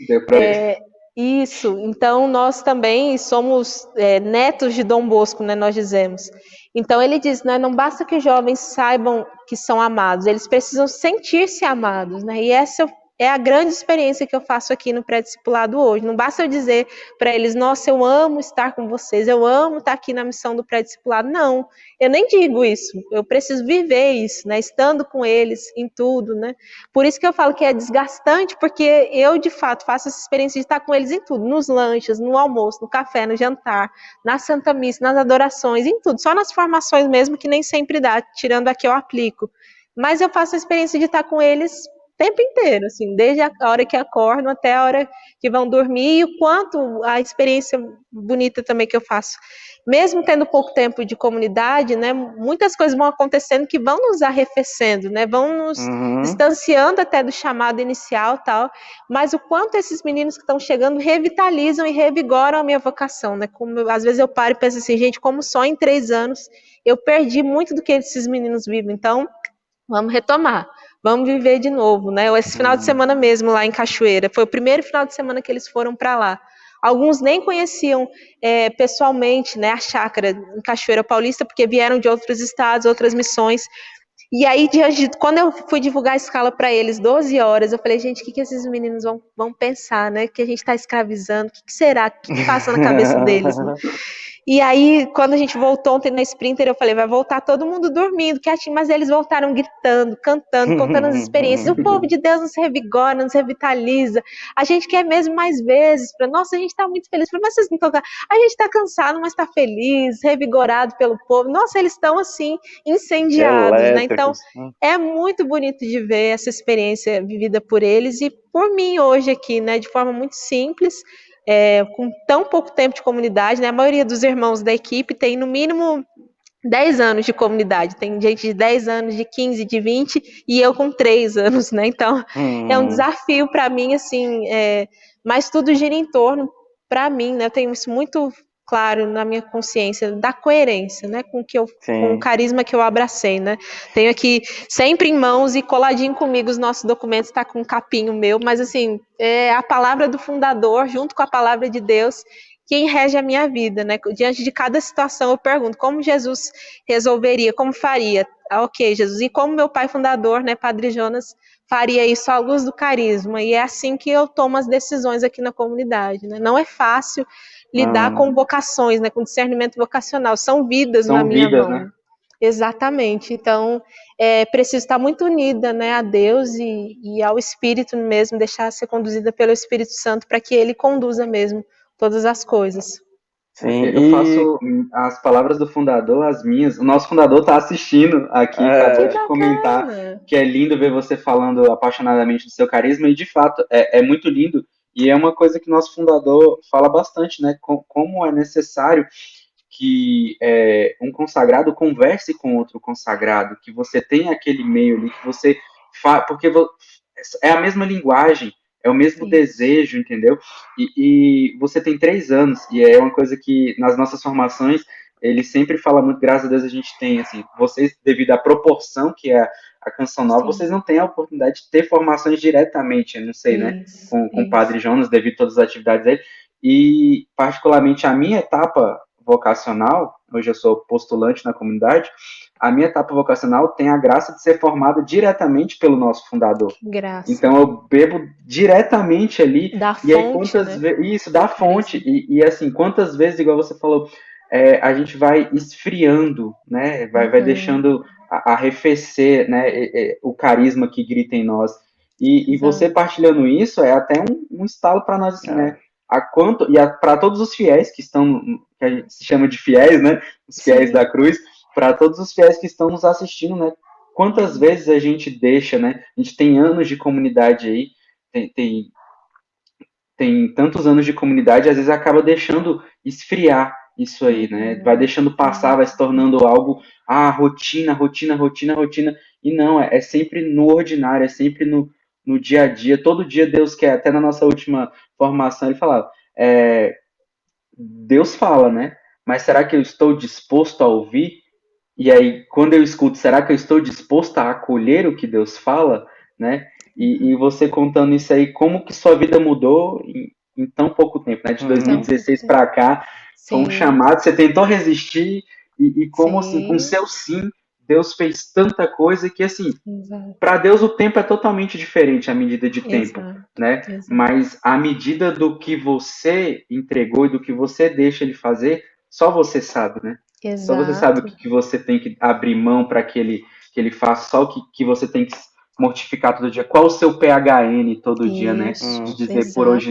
Deu para ver. Isso, então nós também somos netos de Dom Bosco, né, nós dizemos. Então ele diz, né, não basta que os jovens saibam que são amados, eles precisam sentir-se amados, né, e essa é a grande experiência que eu faço aqui no pré-discipulado hoje. Não basta eu dizer para eles, nossa, eu amo estar com vocês, eu amo estar aqui na missão do pré-discipulado. Não, eu nem digo isso, eu preciso viver isso, né, estando com eles em tudo, né. Por isso que eu falo que é desgastante, porque eu, de fato, faço essa experiência de estar com eles em tudo, nos lanches, no almoço, no café, no jantar, na Santa Missa, nas adorações, em tudo, só nas formações mesmo, que nem sempre dá, tirando a que eu aplico. mas eu faço a experiência de estar com eles o tempo inteiro, assim, desde a hora que acordam até a hora que vão dormir, e o quanto a experiência bonita também que eu faço, mesmo tendo pouco tempo de comunidade, né, muitas coisas vão acontecendo que vão nos arrefecendo, né, vão nos distanciando até do chamado inicial, tal, mas o quanto esses meninos que estão chegando revitalizam e revigoram a minha vocação, né, como, às vezes eu paro e penso assim, gente, como só em 3 anos eu perdi muito do que esses meninos vivem, então vamos retomar, vamos viver de novo, né? Esse final de semana mesmo lá em Cachoeira, foi o primeiro final de semana que eles foram para lá. Alguns nem conheciam pessoalmente, né, a chácara em Cachoeira Paulista, porque vieram de outros estados, outras missões. E aí, quando eu fui divulgar a escala para eles, 12 horas, eu falei, gente, o que esses meninos vão pensar, né? Que a gente está escravizando, o que será? O que passa na cabeça deles, né? E aí, quando a gente voltou ontem na Sprinter, eu falei, vai voltar todo mundo dormindo, quietinho, mas eles voltaram gritando, cantando, contando as experiências. O povo de Deus nos revigora, nos revitaliza. A gente quer mesmo mais vezes. Nossa, a gente está muito feliz. Mas vocês não estão cansados? A gente está cansado, mas está feliz, revigorado pelo povo. Nossa, eles estão assim, incendiados, né? Então, é muito bonito de ver essa experiência vivida por eles e por mim hoje aqui, né? De forma muito simples. Com tão pouco tempo de comunidade, né? A maioria dos irmãos da equipe tem no mínimo 10 anos de comunidade, tem gente de 10 anos, de 15, de 20, e eu com 3 anos, né? Então, é um desafio para mim, assim, mas tudo gira em torno, para mim, né? Eu tenho isso muito claro na minha consciência, da coerência, né? Com o carisma que eu abracei, né? Tenho aqui sempre em mãos e coladinho comigo os nossos documentos, está com um capinho meu, mas assim, é a palavra do fundador junto com a palavra de Deus quem rege a minha vida, né? Diante de cada situação eu pergunto como Jesus resolveria, como faria? Ok, Jesus, e como meu pai fundador, né, Padre Jonas, faria isso à luz do carisma? E é assim que eu tomo as decisões aqui na comunidade, né? Não é fácil lidar com vocações, né, com discernimento vocacional, são vidas na minha mão. Né? Exatamente, então preciso estar muito unida, né, a Deus e ao Espírito mesmo, deixar ser conduzida pelo Espírito Santo para que Ele conduza mesmo todas as coisas. Sim, eu faço as palavras do fundador, as minhas. O nosso fundador está assistindo aqui, acabou de comentar que é lindo ver você falando apaixonadamente do seu carisma, e de fato é muito lindo, e é uma coisa que nosso fundador fala bastante, né? Como é necessário que um consagrado converse com outro consagrado, que você tenha aquele meio ali, que você porque é a mesma linguagem, é o mesmo desejo, entendeu? E você tem 3 anos, e é uma coisa que nas nossas formações ele sempre fala muito, graças a Deus a gente tem, assim, vocês, devido à proporção que é a Canção Nova, vocês não têm a oportunidade de ter formações diretamente, eu não sei, né, com o Padre Jonas, devido a todas as atividades dele, e particularmente a minha etapa vocacional, hoje eu sou postulante na comunidade, a minha etapa vocacional tem a graça de ser formada diretamente pelo nosso fundador. Graça. Então eu bebo diretamente ali. Da e aí fonte, quantas vezes. Isso, da fonte. E assim, quantas vezes, igual você falou, a gente vai esfriando, né? Vai deixando arrefecer, né? O carisma que grita em nós. E você partilhando isso é até um estalo para nós, assim, né? Para todos os fiéis que estão, que a gente se chama de fiéis, né? Os fiéis da cruz, para todos os fiéis que estão nos assistindo, né? Quantas vezes a gente deixa, né? A gente tem anos de comunidade aí, tem tantos anos de comunidade, às vezes acaba deixando esfriar isso aí, né? Vai deixando passar, vai se tornando algo, rotina, e não, é sempre no ordinário, é sempre no dia a dia. Todo dia Deus quer, até na nossa última formação ele falava, Deus fala, né? Mas será que eu estou disposto a ouvir? E aí, quando eu escuto, será que eu estou disposto a acolher o que Deus fala, né? E você contando isso aí, como que sua vida mudou em tão pouco tempo, né? De 2016 para cá, foi um chamado, você tentou resistir, e como assim, com o seu sim, Deus fez tanta coisa que, assim, para Deus o tempo é totalmente diferente, a medida de tempo, né? Mas a medida do que você entregou e do que você deixa ele fazer, só você sabe, né? Só você sabe o que você tem que abrir mão para que ele faça, só o que você tem que mortificar todo dia. Qual o seu PHN todo dia, né? De dizer por hoje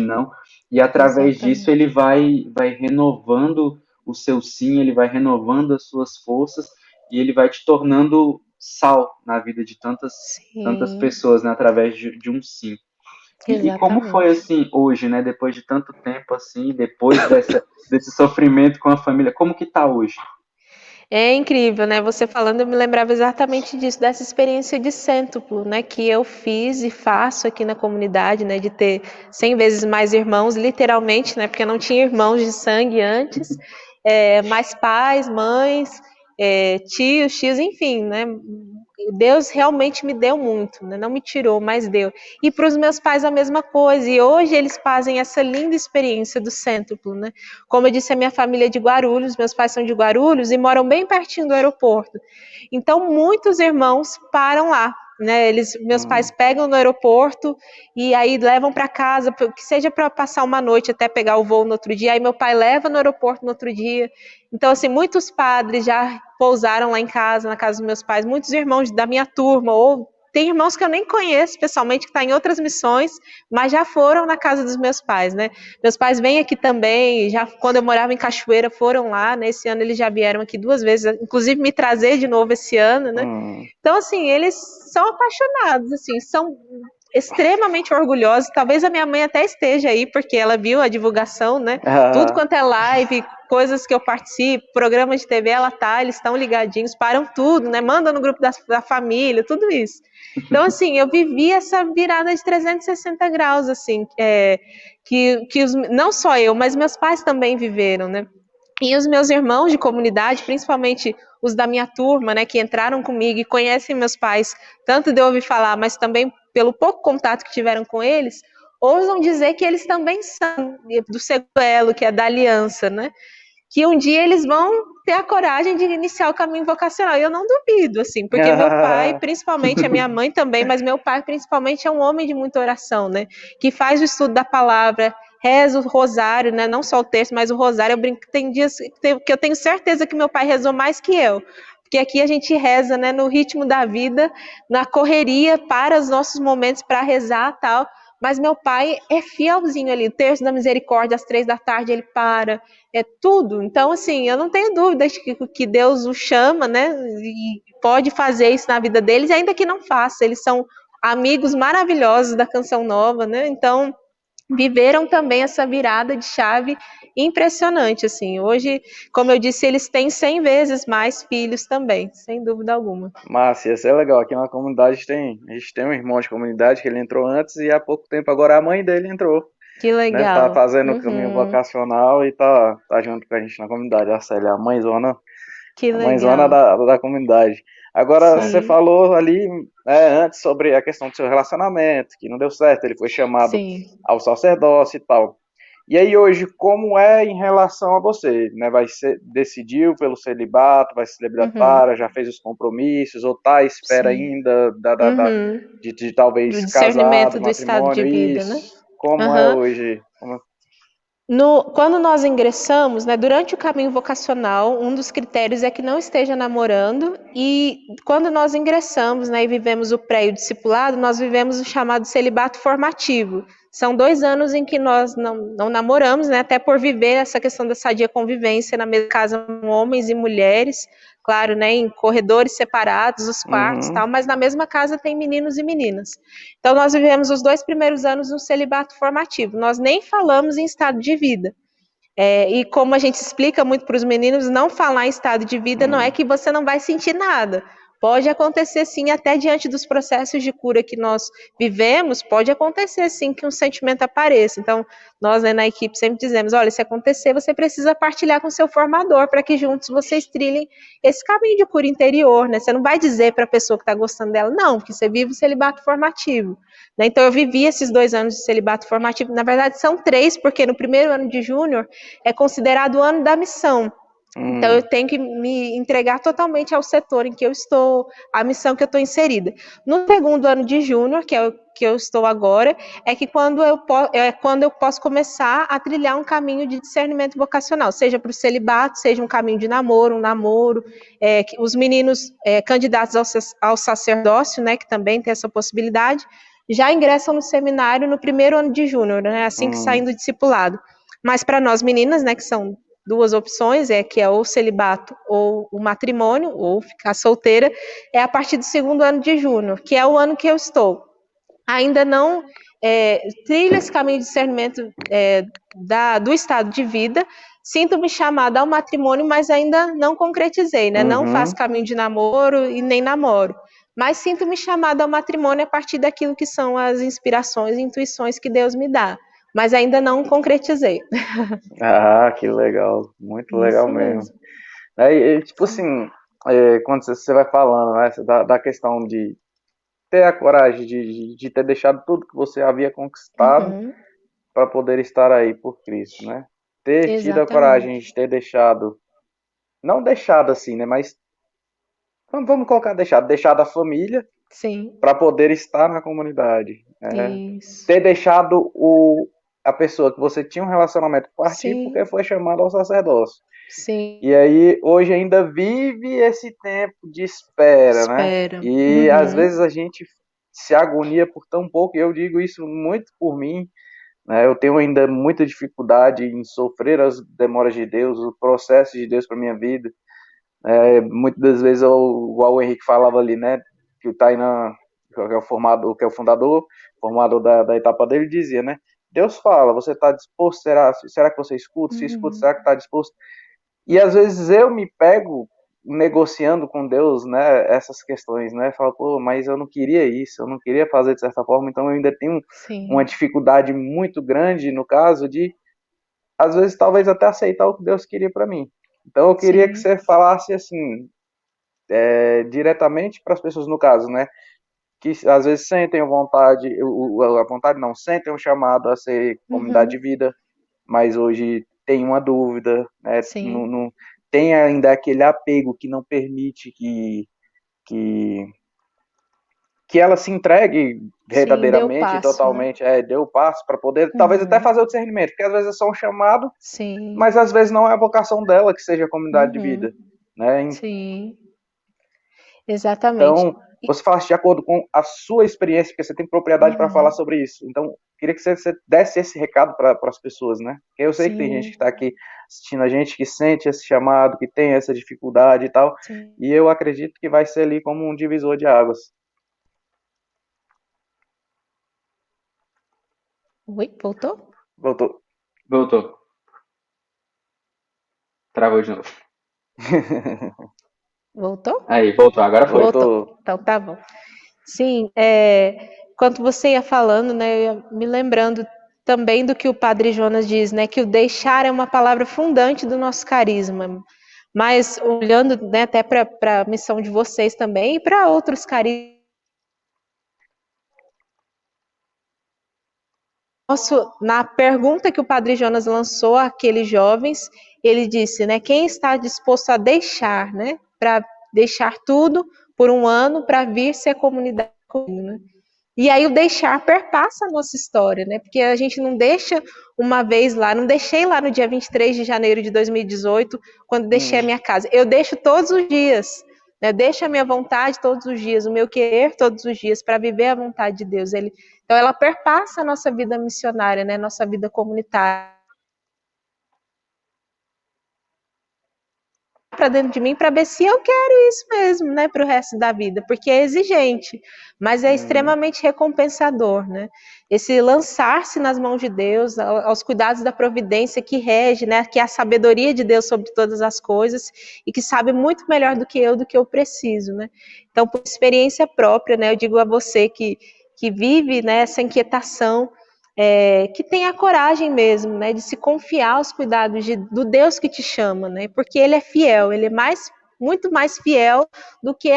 não. E através disso ele vai renovando o seu sim, ele vai renovando as suas forças e ele vai te tornando sal na vida de tantas Sim, pessoas, né, através de um sim. E como foi, exatamente. assim, hoje, né, depois de tanto tempo, assim, depois desse sofrimento com a família, como que tá hoje? É incrível, né? Você falando, eu me lembrava exatamente disso, dessa experiência de cêntuplo, né? Que eu fiz e faço aqui na comunidade, né? De ter 100 vezes mais irmãos, literalmente, né? Porque eu não tinha irmãos de sangue antes, mais pais, mães, tios, enfim, né? Deus realmente me deu muito, né? Não me tirou, mas deu. E para os meus pais a mesma coisa. E hoje eles fazem essa linda experiência do cêntuplo, né? Como eu disse, a minha família é de Guarulhos, meus pais são de Guarulhos e moram bem pertinho do aeroporto. Então, muitos irmãos param lá, né? Meus pais pegam no aeroporto e aí levam para casa, que seja para passar uma noite até pegar o voo no outro dia. Aí meu pai leva no aeroporto no outro dia. Então, assim, muitos padres já pousaram lá em casa, na casa dos meus pais, muitos irmãos da minha turma, ou tem irmãos que eu nem conheço pessoalmente, que estão em outras missões, mas já foram na casa dos meus pais, né? Meus pais vêm aqui também, já quando eu morava em Cachoeira, foram lá, né? Esse ano eles já vieram aqui 2 vezes, inclusive me trazer de novo esse ano, né? Hum. Então, assim, eles são apaixonados, assim, são extremamente orgulhosos. Talvez a minha mãe até esteja aí, porque ela viu a divulgação, né? Tudo quanto é live, coisas que eu participo, programa de TV, ela tá, eles estão ligadinhos, param tudo, né? Mandam no grupo da família, tudo isso. Então, assim, eu vivi essa virada de 360 graus, assim, não só eu, mas meus pais também viveram, né? E os meus irmãos de comunidade, principalmente os da minha turma, né, que entraram comigo e conhecem meus pais, tanto de ouvir falar, mas também pelo pouco contato que tiveram com eles, ousam dizer que eles também são do segundo elo, que é da aliança, né? Que um dia eles vão ter a coragem de iniciar o caminho vocacional. E eu não duvido, assim, porque meu pai, principalmente, a minha mãe também, mas meu pai, principalmente, é um homem de muita oração, né? Que faz o estudo da palavra, reza o rosário, né? Não só o texto, mas o rosário. Eu brinco que tem dias que eu tenho certeza que meu pai rezou mais que eu. Porque aqui a gente reza, né, no ritmo da vida, na correria, para os nossos momentos para rezar tal. Mas meu pai é fielzinho ali. O terço da misericórdia, às 3 da tarde, ele para. É tudo. Então, assim, eu não tenho dúvida de que Deus o chama, né? E pode fazer isso na vida deles, ainda que não faça. Eles são amigos maravilhosos da Canção Nova, né? Então, viveram também essa virada de chave impressionante, assim. Hoje, como eu disse, eles têm 100 vezes mais filhos também, sem dúvida alguma. Massa, ia ser legal. Aqui na comunidade a gente tem um irmão de comunidade que ele entrou antes e há pouco tempo agora a mãe dele entrou, Que né? Tá legal. fazendo o caminho Uhum. vocacional e tá junto com a gente na comunidade. A Célia, Que a mãezona legal. da comunidade. Agora, você Sim, falou ali antes sobre a questão do seu relacionamento, que não deu certo, ele foi chamado sim. ao sacerdócio e tal. E aí hoje, como é em relação a você? Né? Decidiu pelo celibato, vai ser Uhum. celibatária, já fez os compromissos, ou tá à espera Sim. ainda Uhum. de Do talvez discernimento casado, do estado de matrimônio, vida, né? isso? Como é Aham. hoje? Quando nós ingressamos, né, durante o caminho vocacional, um dos critérios é que não esteja namorando, e quando nós ingressamos, né, e vivemos o pré e o discipulado, nós vivemos o chamado celibato formativo. São 2 anos em que nós não namoramos, né, até por viver essa questão da sadia convivência na mesma casa, homens e mulheres, claro, né, em corredores separados, os quartos e Uhum, tal, mas na mesma casa tem meninos e meninas. Então, nós vivemos os 2 primeiros anos no celibato formativo. Nós nem falamos em estado de vida. E como a gente explica muito para os meninos, não falar em estado de vida não é uhum. que você não vai sentir nada. Pode acontecer sim, até diante dos processos de cura que nós vivemos, pode acontecer sim que um sentimento apareça. Então, nós, né, na equipe sempre dizemos, olha, se acontecer, você precisa partilhar com seu formador para que juntos vocês trilhem esse caminho de cura interior, né? Você não vai dizer para a pessoa que está gostando dela, não, porque você vive o celibato formativo. Né? Então, eu vivi esses 2 anos de celibato formativo, na verdade são 3, porque no primeiro ano de júnior é considerado o ano da missão. Então, eu Hum, tenho que me entregar totalmente ao setor em que eu estou, à missão que eu estou inserida. No segundo ano de júnior, que é o que eu estou agora, é quando eu posso começar a trilhar um caminho de discernimento vocacional, seja para o celibato, seja um caminho de namoro, os meninos candidatos ao sacerdócio, né, que também tem essa possibilidade, já ingressam no seminário no primeiro ano de júnior, né, assim que saem hum. do discipulado. Mas para nós meninas, né, que são duas opções, que é ou o celibato ou o matrimônio, ou ficar solteira, é a partir do segundo ano de junho, que é o ano que eu estou. Ainda não trilho esse caminho de discernimento do estado de vida, sinto-me chamada ao matrimônio, mas ainda não concretizei, né? Não faço caminho de namoro e nem namoro. Mas sinto-me chamada ao matrimônio a partir daquilo que são as inspirações e intuições que Deus me dá. Mas ainda não concretizei. Ah, que legal. Muito legal mesmo. Tipo assim, quando você vai falando, né, da questão de ter a coragem de ter deixado tudo que você havia conquistado para poder estar aí por Cristo, né? Ter tido a coragem de ter deixado, não deixado assim, né? Mas vamos colocar deixado a família para poder estar na comunidade. Isso. Ter deixado a pessoa que você tinha um relacionamento partir porque foi chamado ao sacerdócio. Sim. E aí, hoje ainda vive esse tempo de espera, né? E às vezes a gente se agonia por tão pouco, e eu digo isso muito por mim, né? Eu tenho ainda muita dificuldade em sofrer as demoras de Deus, o processo de Deus para minha vida. Muitas das vezes, igual o Henrique falava ali, né? Que o Tainan, que é o fundador, formador da etapa dele, dizia, né? Deus fala, você está disposto? Será que você escuta? Se escuta, será que está disposto? E às vezes eu me pego negociando com Deus, né, essas questões, né, falo, pô, mas eu não queria isso, eu não queria fazer de certa forma, então eu ainda tenho uma dificuldade muito grande, no caso, de, às vezes, talvez até aceitar o que Deus queria para mim. Então eu queria que você falasse, assim, diretamente para as pessoas, no caso, né, que às vezes sentem sentem um chamado a ser comunidade de vida, mas hoje tem uma dúvida, né? Não tem ainda aquele apego que não permite que ela se entregue verdadeiramente, totalmente, né? Deu o passo para poder, talvez até fazer o discernimento, porque às vezes é só um chamado, mas às vezes não é a vocação dela que seja a comunidade de vida, né? Sim, exatamente. Então, você falasse de acordo com a sua experiência, porque você tem propriedade para falar sobre isso. Então, queria que você desse esse recado para as pessoas, né? Porque eu sei que tem gente que está aqui assistindo a gente, que sente esse chamado, que tem essa dificuldade e tal. E eu acredito que vai ser ali como um divisor de águas. Oi, voltou? Voltou. Travou de novo. Voltou? Aí, voltou, agora foi. Voltou. Então tá bom. Sim, quando você ia falando, né, eu ia me lembrando também do que o Padre Jonas diz, né, que o deixar é uma palavra fundante do nosso carisma. Mas olhando, né, até para a missão de vocês também e para outros carismas, na pergunta que o Padre Jonas lançou àqueles jovens, ele disse, né, quem está disposto a deixar, né, para deixar tudo por um ano para vir ser comunidade comigo, né? E aí o deixar perpassa a nossa história, né? Porque a gente não deixa uma vez lá, não deixei lá no dia 23 de janeiro de 2018, quando deixei a minha casa. Eu deixo todos os dias, né? Deixo a minha vontade todos os dias, o meu querer todos os dias, para viver a vontade de Deus. Então ela perpassa a nossa vida missionária, né? Nossa vida comunitária. Para dentro de mim para ver se eu quero isso mesmo, né, para o resto da vida, porque é exigente, mas é extremamente recompensador, né? Esse lançar-se nas mãos de Deus, aos cuidados da providência que rege, né, que é a sabedoria de Deus sobre todas as coisas e que sabe muito melhor do que eu preciso, né? Então, por experiência própria, né, eu digo a você que vive, né, essa inquietação, que tenha a coragem mesmo, né, de se confiar aos cuidados do Deus que te chama, né, porque Ele é fiel, Ele é muito mais fiel do que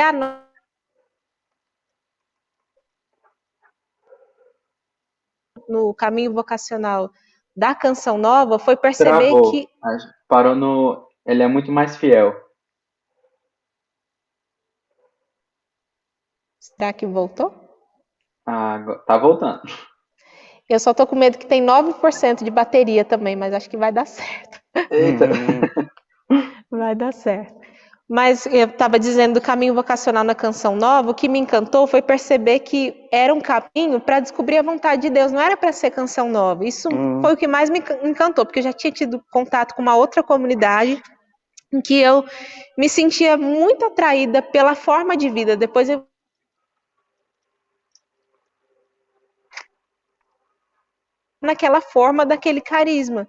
no caminho vocacional da Canção Nova, foi perceber que... Parou no... Ele é muito mais fiel. Será que voltou? Tá voltando. Eu só tô com medo que tem 9% de bateria também, mas acho que vai dar certo. Eita. Vai dar certo. Mas eu estava dizendo do caminho vocacional na Canção Nova, o que me encantou foi perceber que era um caminho para descobrir a vontade de Deus, não era para ser Canção Nova. Isso foi o que mais me encantou, porque eu já tinha tido contato com uma outra comunidade em que eu me sentia muito atraída pela forma de vida. Depois eu naquela forma daquele carisma.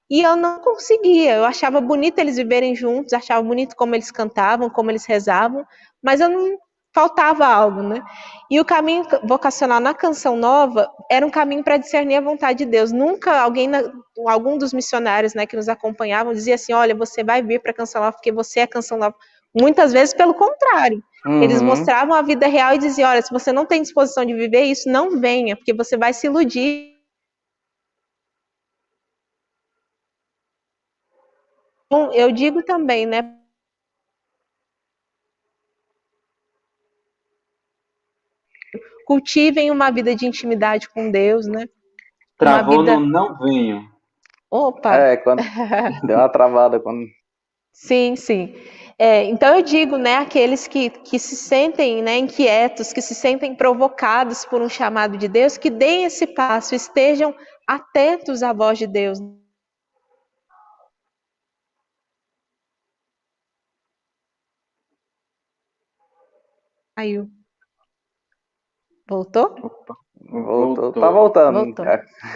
E eu não conseguia, eu achava bonito eles viverem juntos, achava bonito como eles cantavam, como eles rezavam, mas eu não faltava algo, né? E o caminho vocacional na Canção Nova era um caminho para discernir a vontade de Deus. Nunca algum dos missionários, né, que nos acompanhavam dizia assim, olha, você vai vir para a Canção Nova porque você é Canção Nova. Muitas vezes pelo contrário. Eles mostravam a vida real e diziam, olha, se você não tem disposição de viver isso, não venha, porque você vai se iludir. Eu digo também, né? Cultivem uma vida de intimidade com Deus, né? Travou vida... no não venho. Opa! Quando deu uma travada. Quando... Sim, sim. Então eu digo, né, aqueles que se sentem, né, inquietos, que se sentem provocados por um chamado de Deus, que deem esse passo, estejam atentos à voz de Deus. Caiu. Voltou? Opa, Voltou. Tá voltando. Voltou.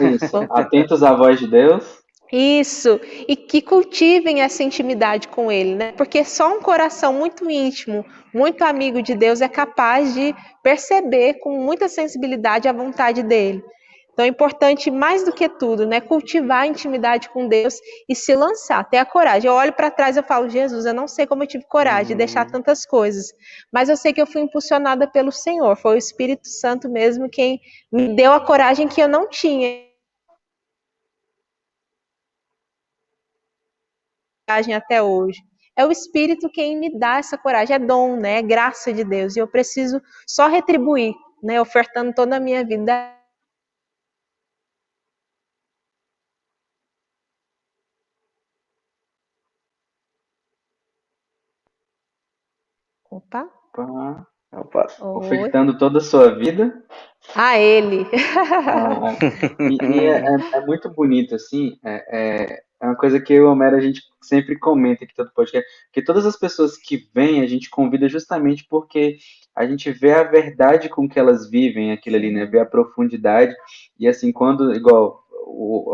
Isso. Voltou. Atentos à voz de Deus. Isso, e que cultivem essa intimidade com Ele, né? Porque só um coração muito íntimo, muito amigo de Deus é capaz de perceber com muita sensibilidade a vontade dEle. Então é importante, mais do que tudo, né, cultivar a intimidade com Deus e se lançar, ter a coragem. Eu olho para trás e eu falo, Jesus, eu não sei como eu tive coragem de deixar tantas coisas, mas eu sei que eu fui impulsionada pelo Senhor, foi o Espírito Santo mesmo quem me deu a coragem que eu não tinha até hoje. É o Espírito quem me dá essa coragem, é dom, né? É graça de Deus, e eu preciso só retribuir, né? Ofertando toda a minha vida. Opa. Ofertando toda a sua vida a Ele. E é muito bonito, assim, é uma coisa que eu e o Homero a gente sempre comenta aqui todo podcast, que todas as pessoas que vêm a gente convida justamente porque a gente vê a verdade com que elas vivem aquilo ali, né? Vê a profundidade, e assim, quando, igual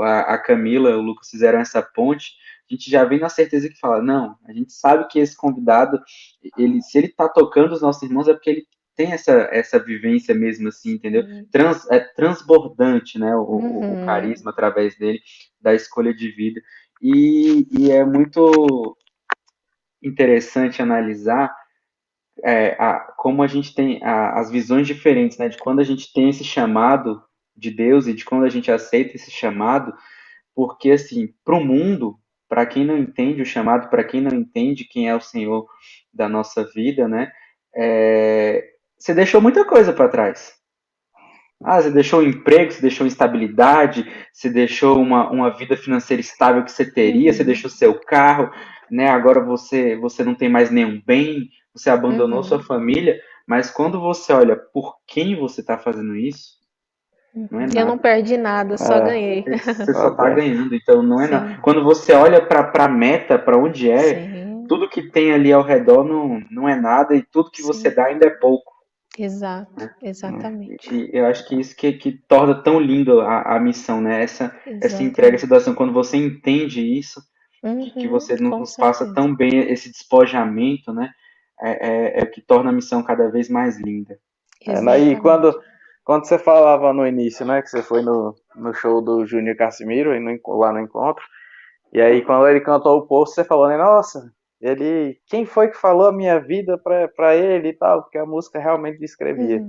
a Camila, o Lucas fizeram essa ponte, a gente já vem na certeza que fala, não, a gente sabe que esse convidado, se ele tá tocando os nossos irmãos, é porque ele tem essa vivência mesmo, assim, entendeu? É transbordante, né? O carisma através dele, da escolha de vida. E é muito interessante analisar como a gente tem as visões diferentes, né? De quando a gente tem esse chamado de Deus e de quando a gente aceita esse chamado, porque, assim, para o mundo, para quem não entende o chamado, para quem não entende quem é o Senhor da nossa vida, né? Você deixou muita coisa para trás. Você deixou um emprego, você deixou estabilidade, você deixou uma vida financeira estável que você teria, você deixou seu carro, né? Agora você não tem mais nenhum bem, você abandonou sua família, mas quando você olha por quem você está fazendo isso, não é nada. Eu não perdi nada, só ganhei. Você só está ganhando, então não é nada. Quando você olha para a meta, para onde tudo que tem ali ao redor não é nada e tudo que você dá ainda é pouco. Exato, exatamente. E eu acho que isso que torna tão lindo a missão, né? Essa entrega, essa doação, quando você entende isso, que você nos passa tão bem esse despojamento, né? É o que torna a missão cada vez mais linda. E quando você falava no início, né, que você foi no show do Júnior Casimiro, lá no encontro, e aí quando ele cantou o Poço, você falou, né, nossa, quem foi que falou a minha vida pra ele e tal, porque a música realmente descrevia.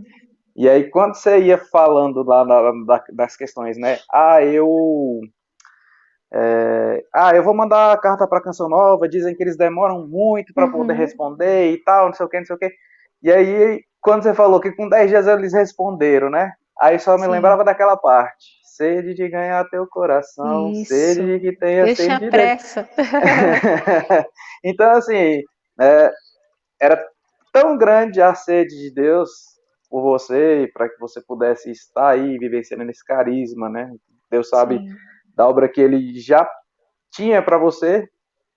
E aí quando você ia falando lá das questões, né, eu vou mandar a carta pra Canção Nova, dizem que eles demoram muito para poder responder e tal, não sei o que. E aí, quando você falou que com 10 dias eles responderam, né? Aí só me lembrava daquela parte. Sede de ganhar teu coração, sede de que tenha deixa sede a pressa. Então, assim, era tão grande a sede de Deus por você, para que você pudesse estar aí vivenciando esse carisma, né? Deus sabe Sim. da obra que ele já tinha para você,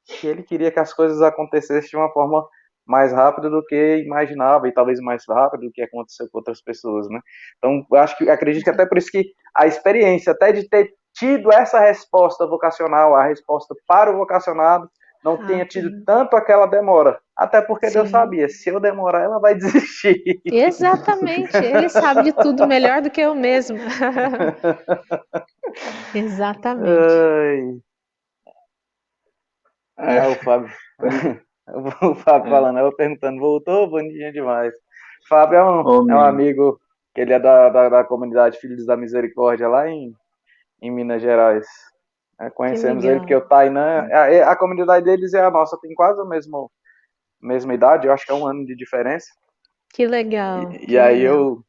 que ele queria que as coisas acontecessem de uma forma mais rápida do que imaginava e talvez mais rápido do que aconteceu com outras pessoas, né? Então, acredito que até por isso que a experiência até de ter tido essa resposta vocacional, a resposta para o vocacionado, não tenha tido Amém. tanto aquela demora. Até porque Deus Sim. sabia, se eu demorar, ela vai desistir. Exatamente. Ele sabe de tudo melhor do que eu mesma. Exatamente. Ai, É, o Fábio. pois O Fábio é. falando, eu perguntando, voltou? Bonitinho demais. Fábio é um Homem. amigo, que ele é da comunidade Filhos da Misericórdia, lá em Minas Gerais. Que Conhecemos ele porque legal. o Tainan, a comunidade deles é a nossa, tem quase a mesma idade, eu acho que é um ano de diferença. Que legal. E Que aí legal. eu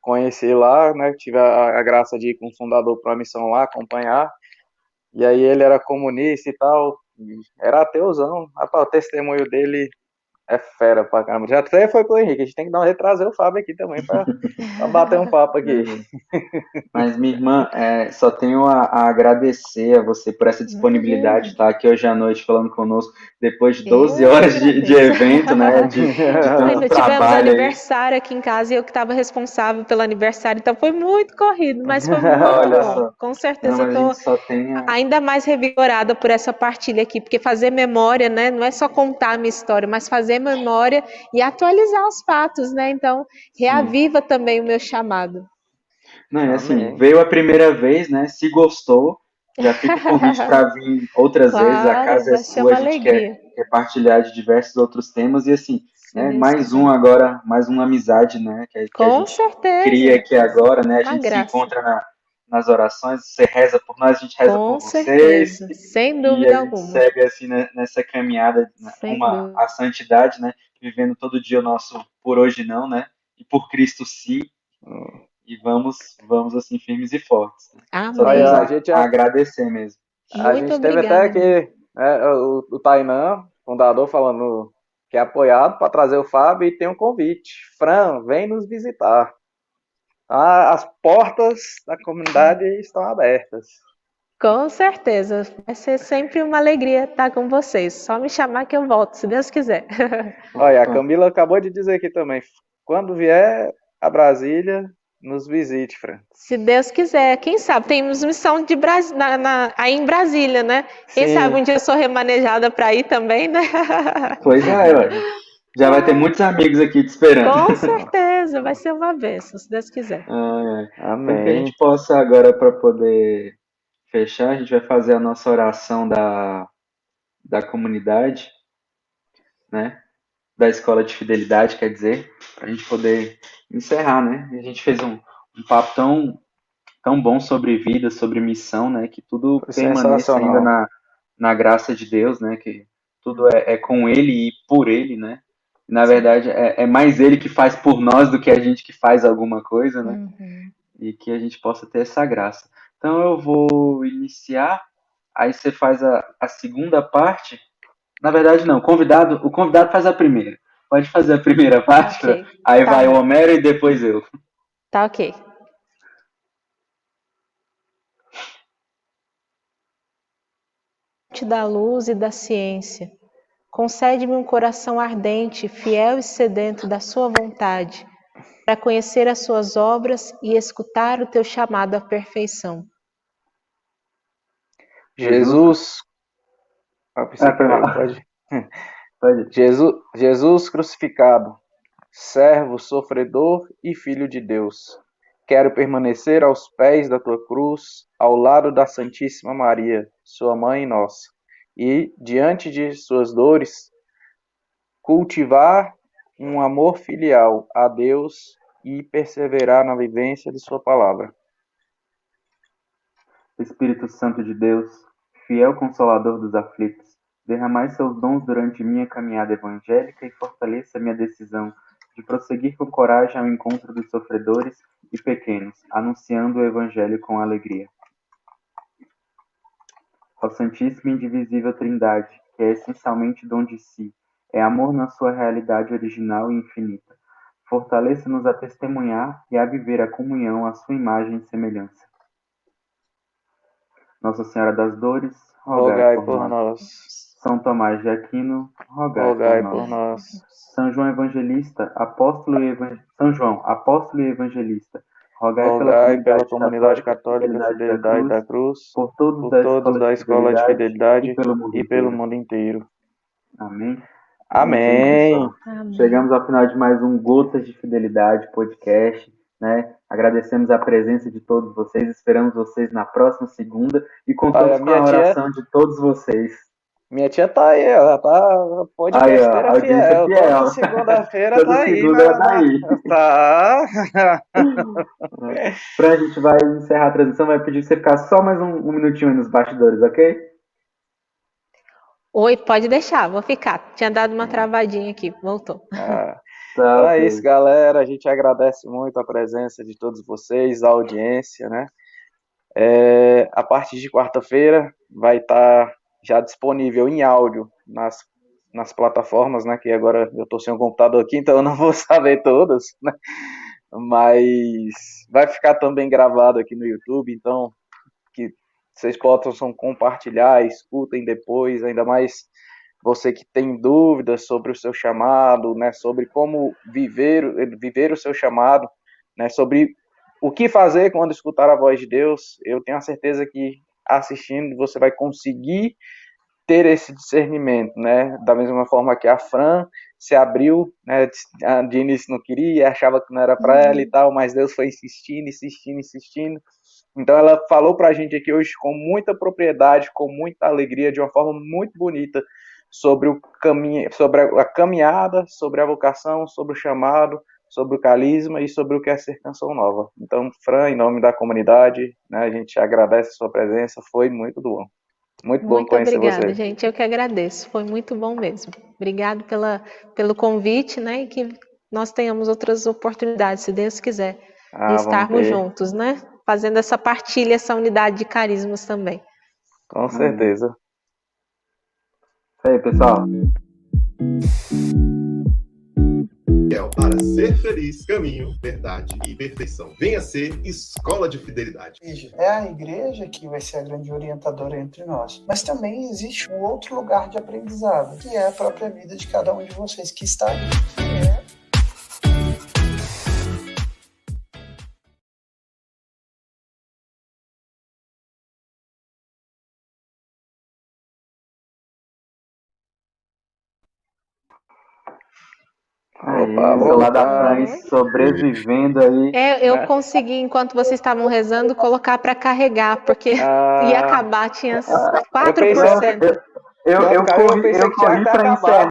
conheci lá, né, tive a graça de ir com o fundador para uma missão lá, acompanhar. E aí ele era comunista e tal, e era ateuzão. Rapaz, o testemunho dele é fera pra caramba. Já até foi pro Henrique, a gente tem que dar trazer o Fábio aqui também pra bater um papo aqui. Mas, minha irmã, só tenho a agradecer a você por essa disponibilidade, Imagina. estar aqui hoje à noite falando conosco, depois de Eu 12 é que horas de agradeço. evento, né? De tanto Ainda tivemos trabalho aí. aniversário aqui em casa e eu que estava responsável pelo aniversário, então foi muito corrido, mas foi muito Olha bom. só. Com Não, certeza eu mas a gente estou só tem ainda mais revigorada por essa partilha aqui, porque fazer memória, né, não é só contar a minha história, mas fazer memória e atualizar os fatos, né? Então, sim. reaviva também o meu chamado. Não, e assim, Amém. veio a primeira vez, né? Se gostou, já fica o convite para vir outras vezes. A Claro, casa é vai ser sua, a uma gente quer, alegria, quer partilhar de diversos outros temas. E assim, se né, Deus mais um quiser. agora, mais uma amizade, né? Que a Com gente cria certeza, aqui agora, né? A uma gente se graça. encontra nas orações, você reza por nós, a gente reza por Com vocês. certeza, sem E a dúvida gente alguma. segue assim nessa caminhada, né, Sem rumo dúvida. à santidade, né? Vivendo todo dia o nosso por hoje não, né? E por Cristo sim, e vamos assim firmes e fortes. Né? Só temos Olha, Amém. a agradecer mesmo. a Muito gente teve até obrigada mesmo. aqui, né, o Tainan, fundador, falando que é apoiado para trazer o Fábio e tem um convite. Fran, vem nos visitar. As portas da comunidade estão abertas. Com certeza, vai ser sempre uma alegria estar com vocês. Só me chamar que eu volto, se Deus quiser. Olha, a Opa. Camila acabou de dizer aqui também. Quando vier a Brasília, nos visite, Fran. Se Deus quiser, quem sabe? Temos missão de aí em Brasília, né? Quem sabe Sim, um dia eu sou remanejada para ir também, né? Pois é, ué. Já vai ter muitos amigos aqui te esperando. Com certeza, vai ser uma bênção, se Deus quiser. Para que a amém. gente possa agora, para poder fechar, a gente vai fazer a nossa oração da comunidade, né? Da escola de fidelidade, quer dizer, para a gente poder encerrar, né? A gente fez um papo tão bom sobre vida, sobre missão, né? Que tudo Foi permaneça ainda sensacional. na graça de Deus, né? Que tudo é com Ele e por Ele, né? Na Sim. verdade, é mais Ele que faz por nós do que a gente que faz alguma coisa, né? Uhum. E que a gente possa ter essa graça. Então eu vou iniciar, aí você faz a segunda parte. Na verdade, não, o convidado faz a primeira. Pode fazer a primeira parte, Ok, aí tá vai o bom, Homero e depois eu. tá ok. Da luz e da ciência. Concede-me um coração ardente, fiel e sedento da sua vontade, para conhecer as suas obras e escutar o teu chamado à perfeição. Jesus. Jesus. Ah, pensei que Foi era mal. eu, pode. Pode. Jesus crucificado, servo, sofredor e filho de Deus. Quero permanecer aos pés da tua cruz, ao lado da Santíssima Maria, sua mãe e nossa, e, diante de suas dores, cultivar um amor filial a Deus e perseverar na vivência de sua palavra. Espírito Santo de Deus, fiel consolador dos aflitos, derramai seus dons durante minha caminhada evangélica e fortaleça minha decisão de prosseguir com coragem ao encontro dos sofredores e pequenos, anunciando o Evangelho com alegria. Ó Santíssima e Indivisível Trindade, que é essencialmente dom de si, é amor na sua realidade original e infinita. Fortaleça-nos a testemunhar e a viver a comunhão à sua imagem e semelhança. Nossa Senhora das Dores, rogai por nós. São Tomás de Aquino, Rogai por nós. São João Evangelista, São João, apóstolo e evangelista, rogai pela comunidade católica Fidelidade da Cruz, por todos da Escola de Fidelidade e pelo mundo inteiro. Amém. Amém. Chegamos ao final de mais um Gotas de Fidelidade podcast, né? Agradecemos a presença de todos vocês, esperamos vocês na próxima segunda e contamos com a oração de todos vocês. Minha tia tá aí, ela tá podcasteira fiel. Toda segunda-feira tá aí. Tá. A gente vai encerrar a transmissão, vai pedir pra você ficar só mais um minutinho aí nos bastidores, ok? Oi, pode deixar, vou ficar. Tinha dado uma travadinha aqui, voltou. Então é isso, galera. A gente agradece muito a presença de todos vocês, a audiência, né? A partir de quarta-feira vai estar já disponível em áudio nas plataformas, né? Que agora eu estou sem um computador aqui, então eu não vou saber todas, né? Mas vai ficar também gravado aqui no YouTube, então que vocês possam compartilhar, escutem depois, ainda mais você que tem dúvidas sobre o seu chamado, né? Sobre como viver o seu chamado, né? Sobre o que fazer quando escutar a voz de Deus. Eu tenho a certeza que assistindo você vai conseguir ter esse discernimento, né? Da mesma forma que a Fran se abriu, né? De início não queria, achava que não era para ela e tal, mas Deus foi insistindo. Então ela falou para a gente aqui hoje com muita propriedade, com muita alegria, de uma forma muito bonita, sobre o caminho, sobre a caminhada, sobre a vocação, sobre o chamado, sobre o carisma e sobre o que é ser Canção Nova. Então, Fran, em nome da comunidade, né, a gente agradece a sua presença, foi muito bom. Muito bom conhecer você. Muito obrigada, gente, eu que agradeço, foi muito bom mesmo. Obrigado pelo convite, né, e que nós tenhamos outras oportunidades, se Deus quiser, de estarmos juntos, né, fazendo essa partilha, essa unidade de carismas também. Com certeza. Isso aí, pessoal. Para ser feliz, caminho, verdade e perfeição. Venha ser Escola de Fidelidade. É a igreja que vai ser a grande orientadora entre nós. Mas também existe um outro lugar de aprendizado, que é a própria vida de cada um de vocês que está ali. Lá da França, sobrevivendo aí. Eu consegui, enquanto vocês estavam rezando, colocar para carregar, porque ia acabar, tinha 4%. Eu corri para encerrar.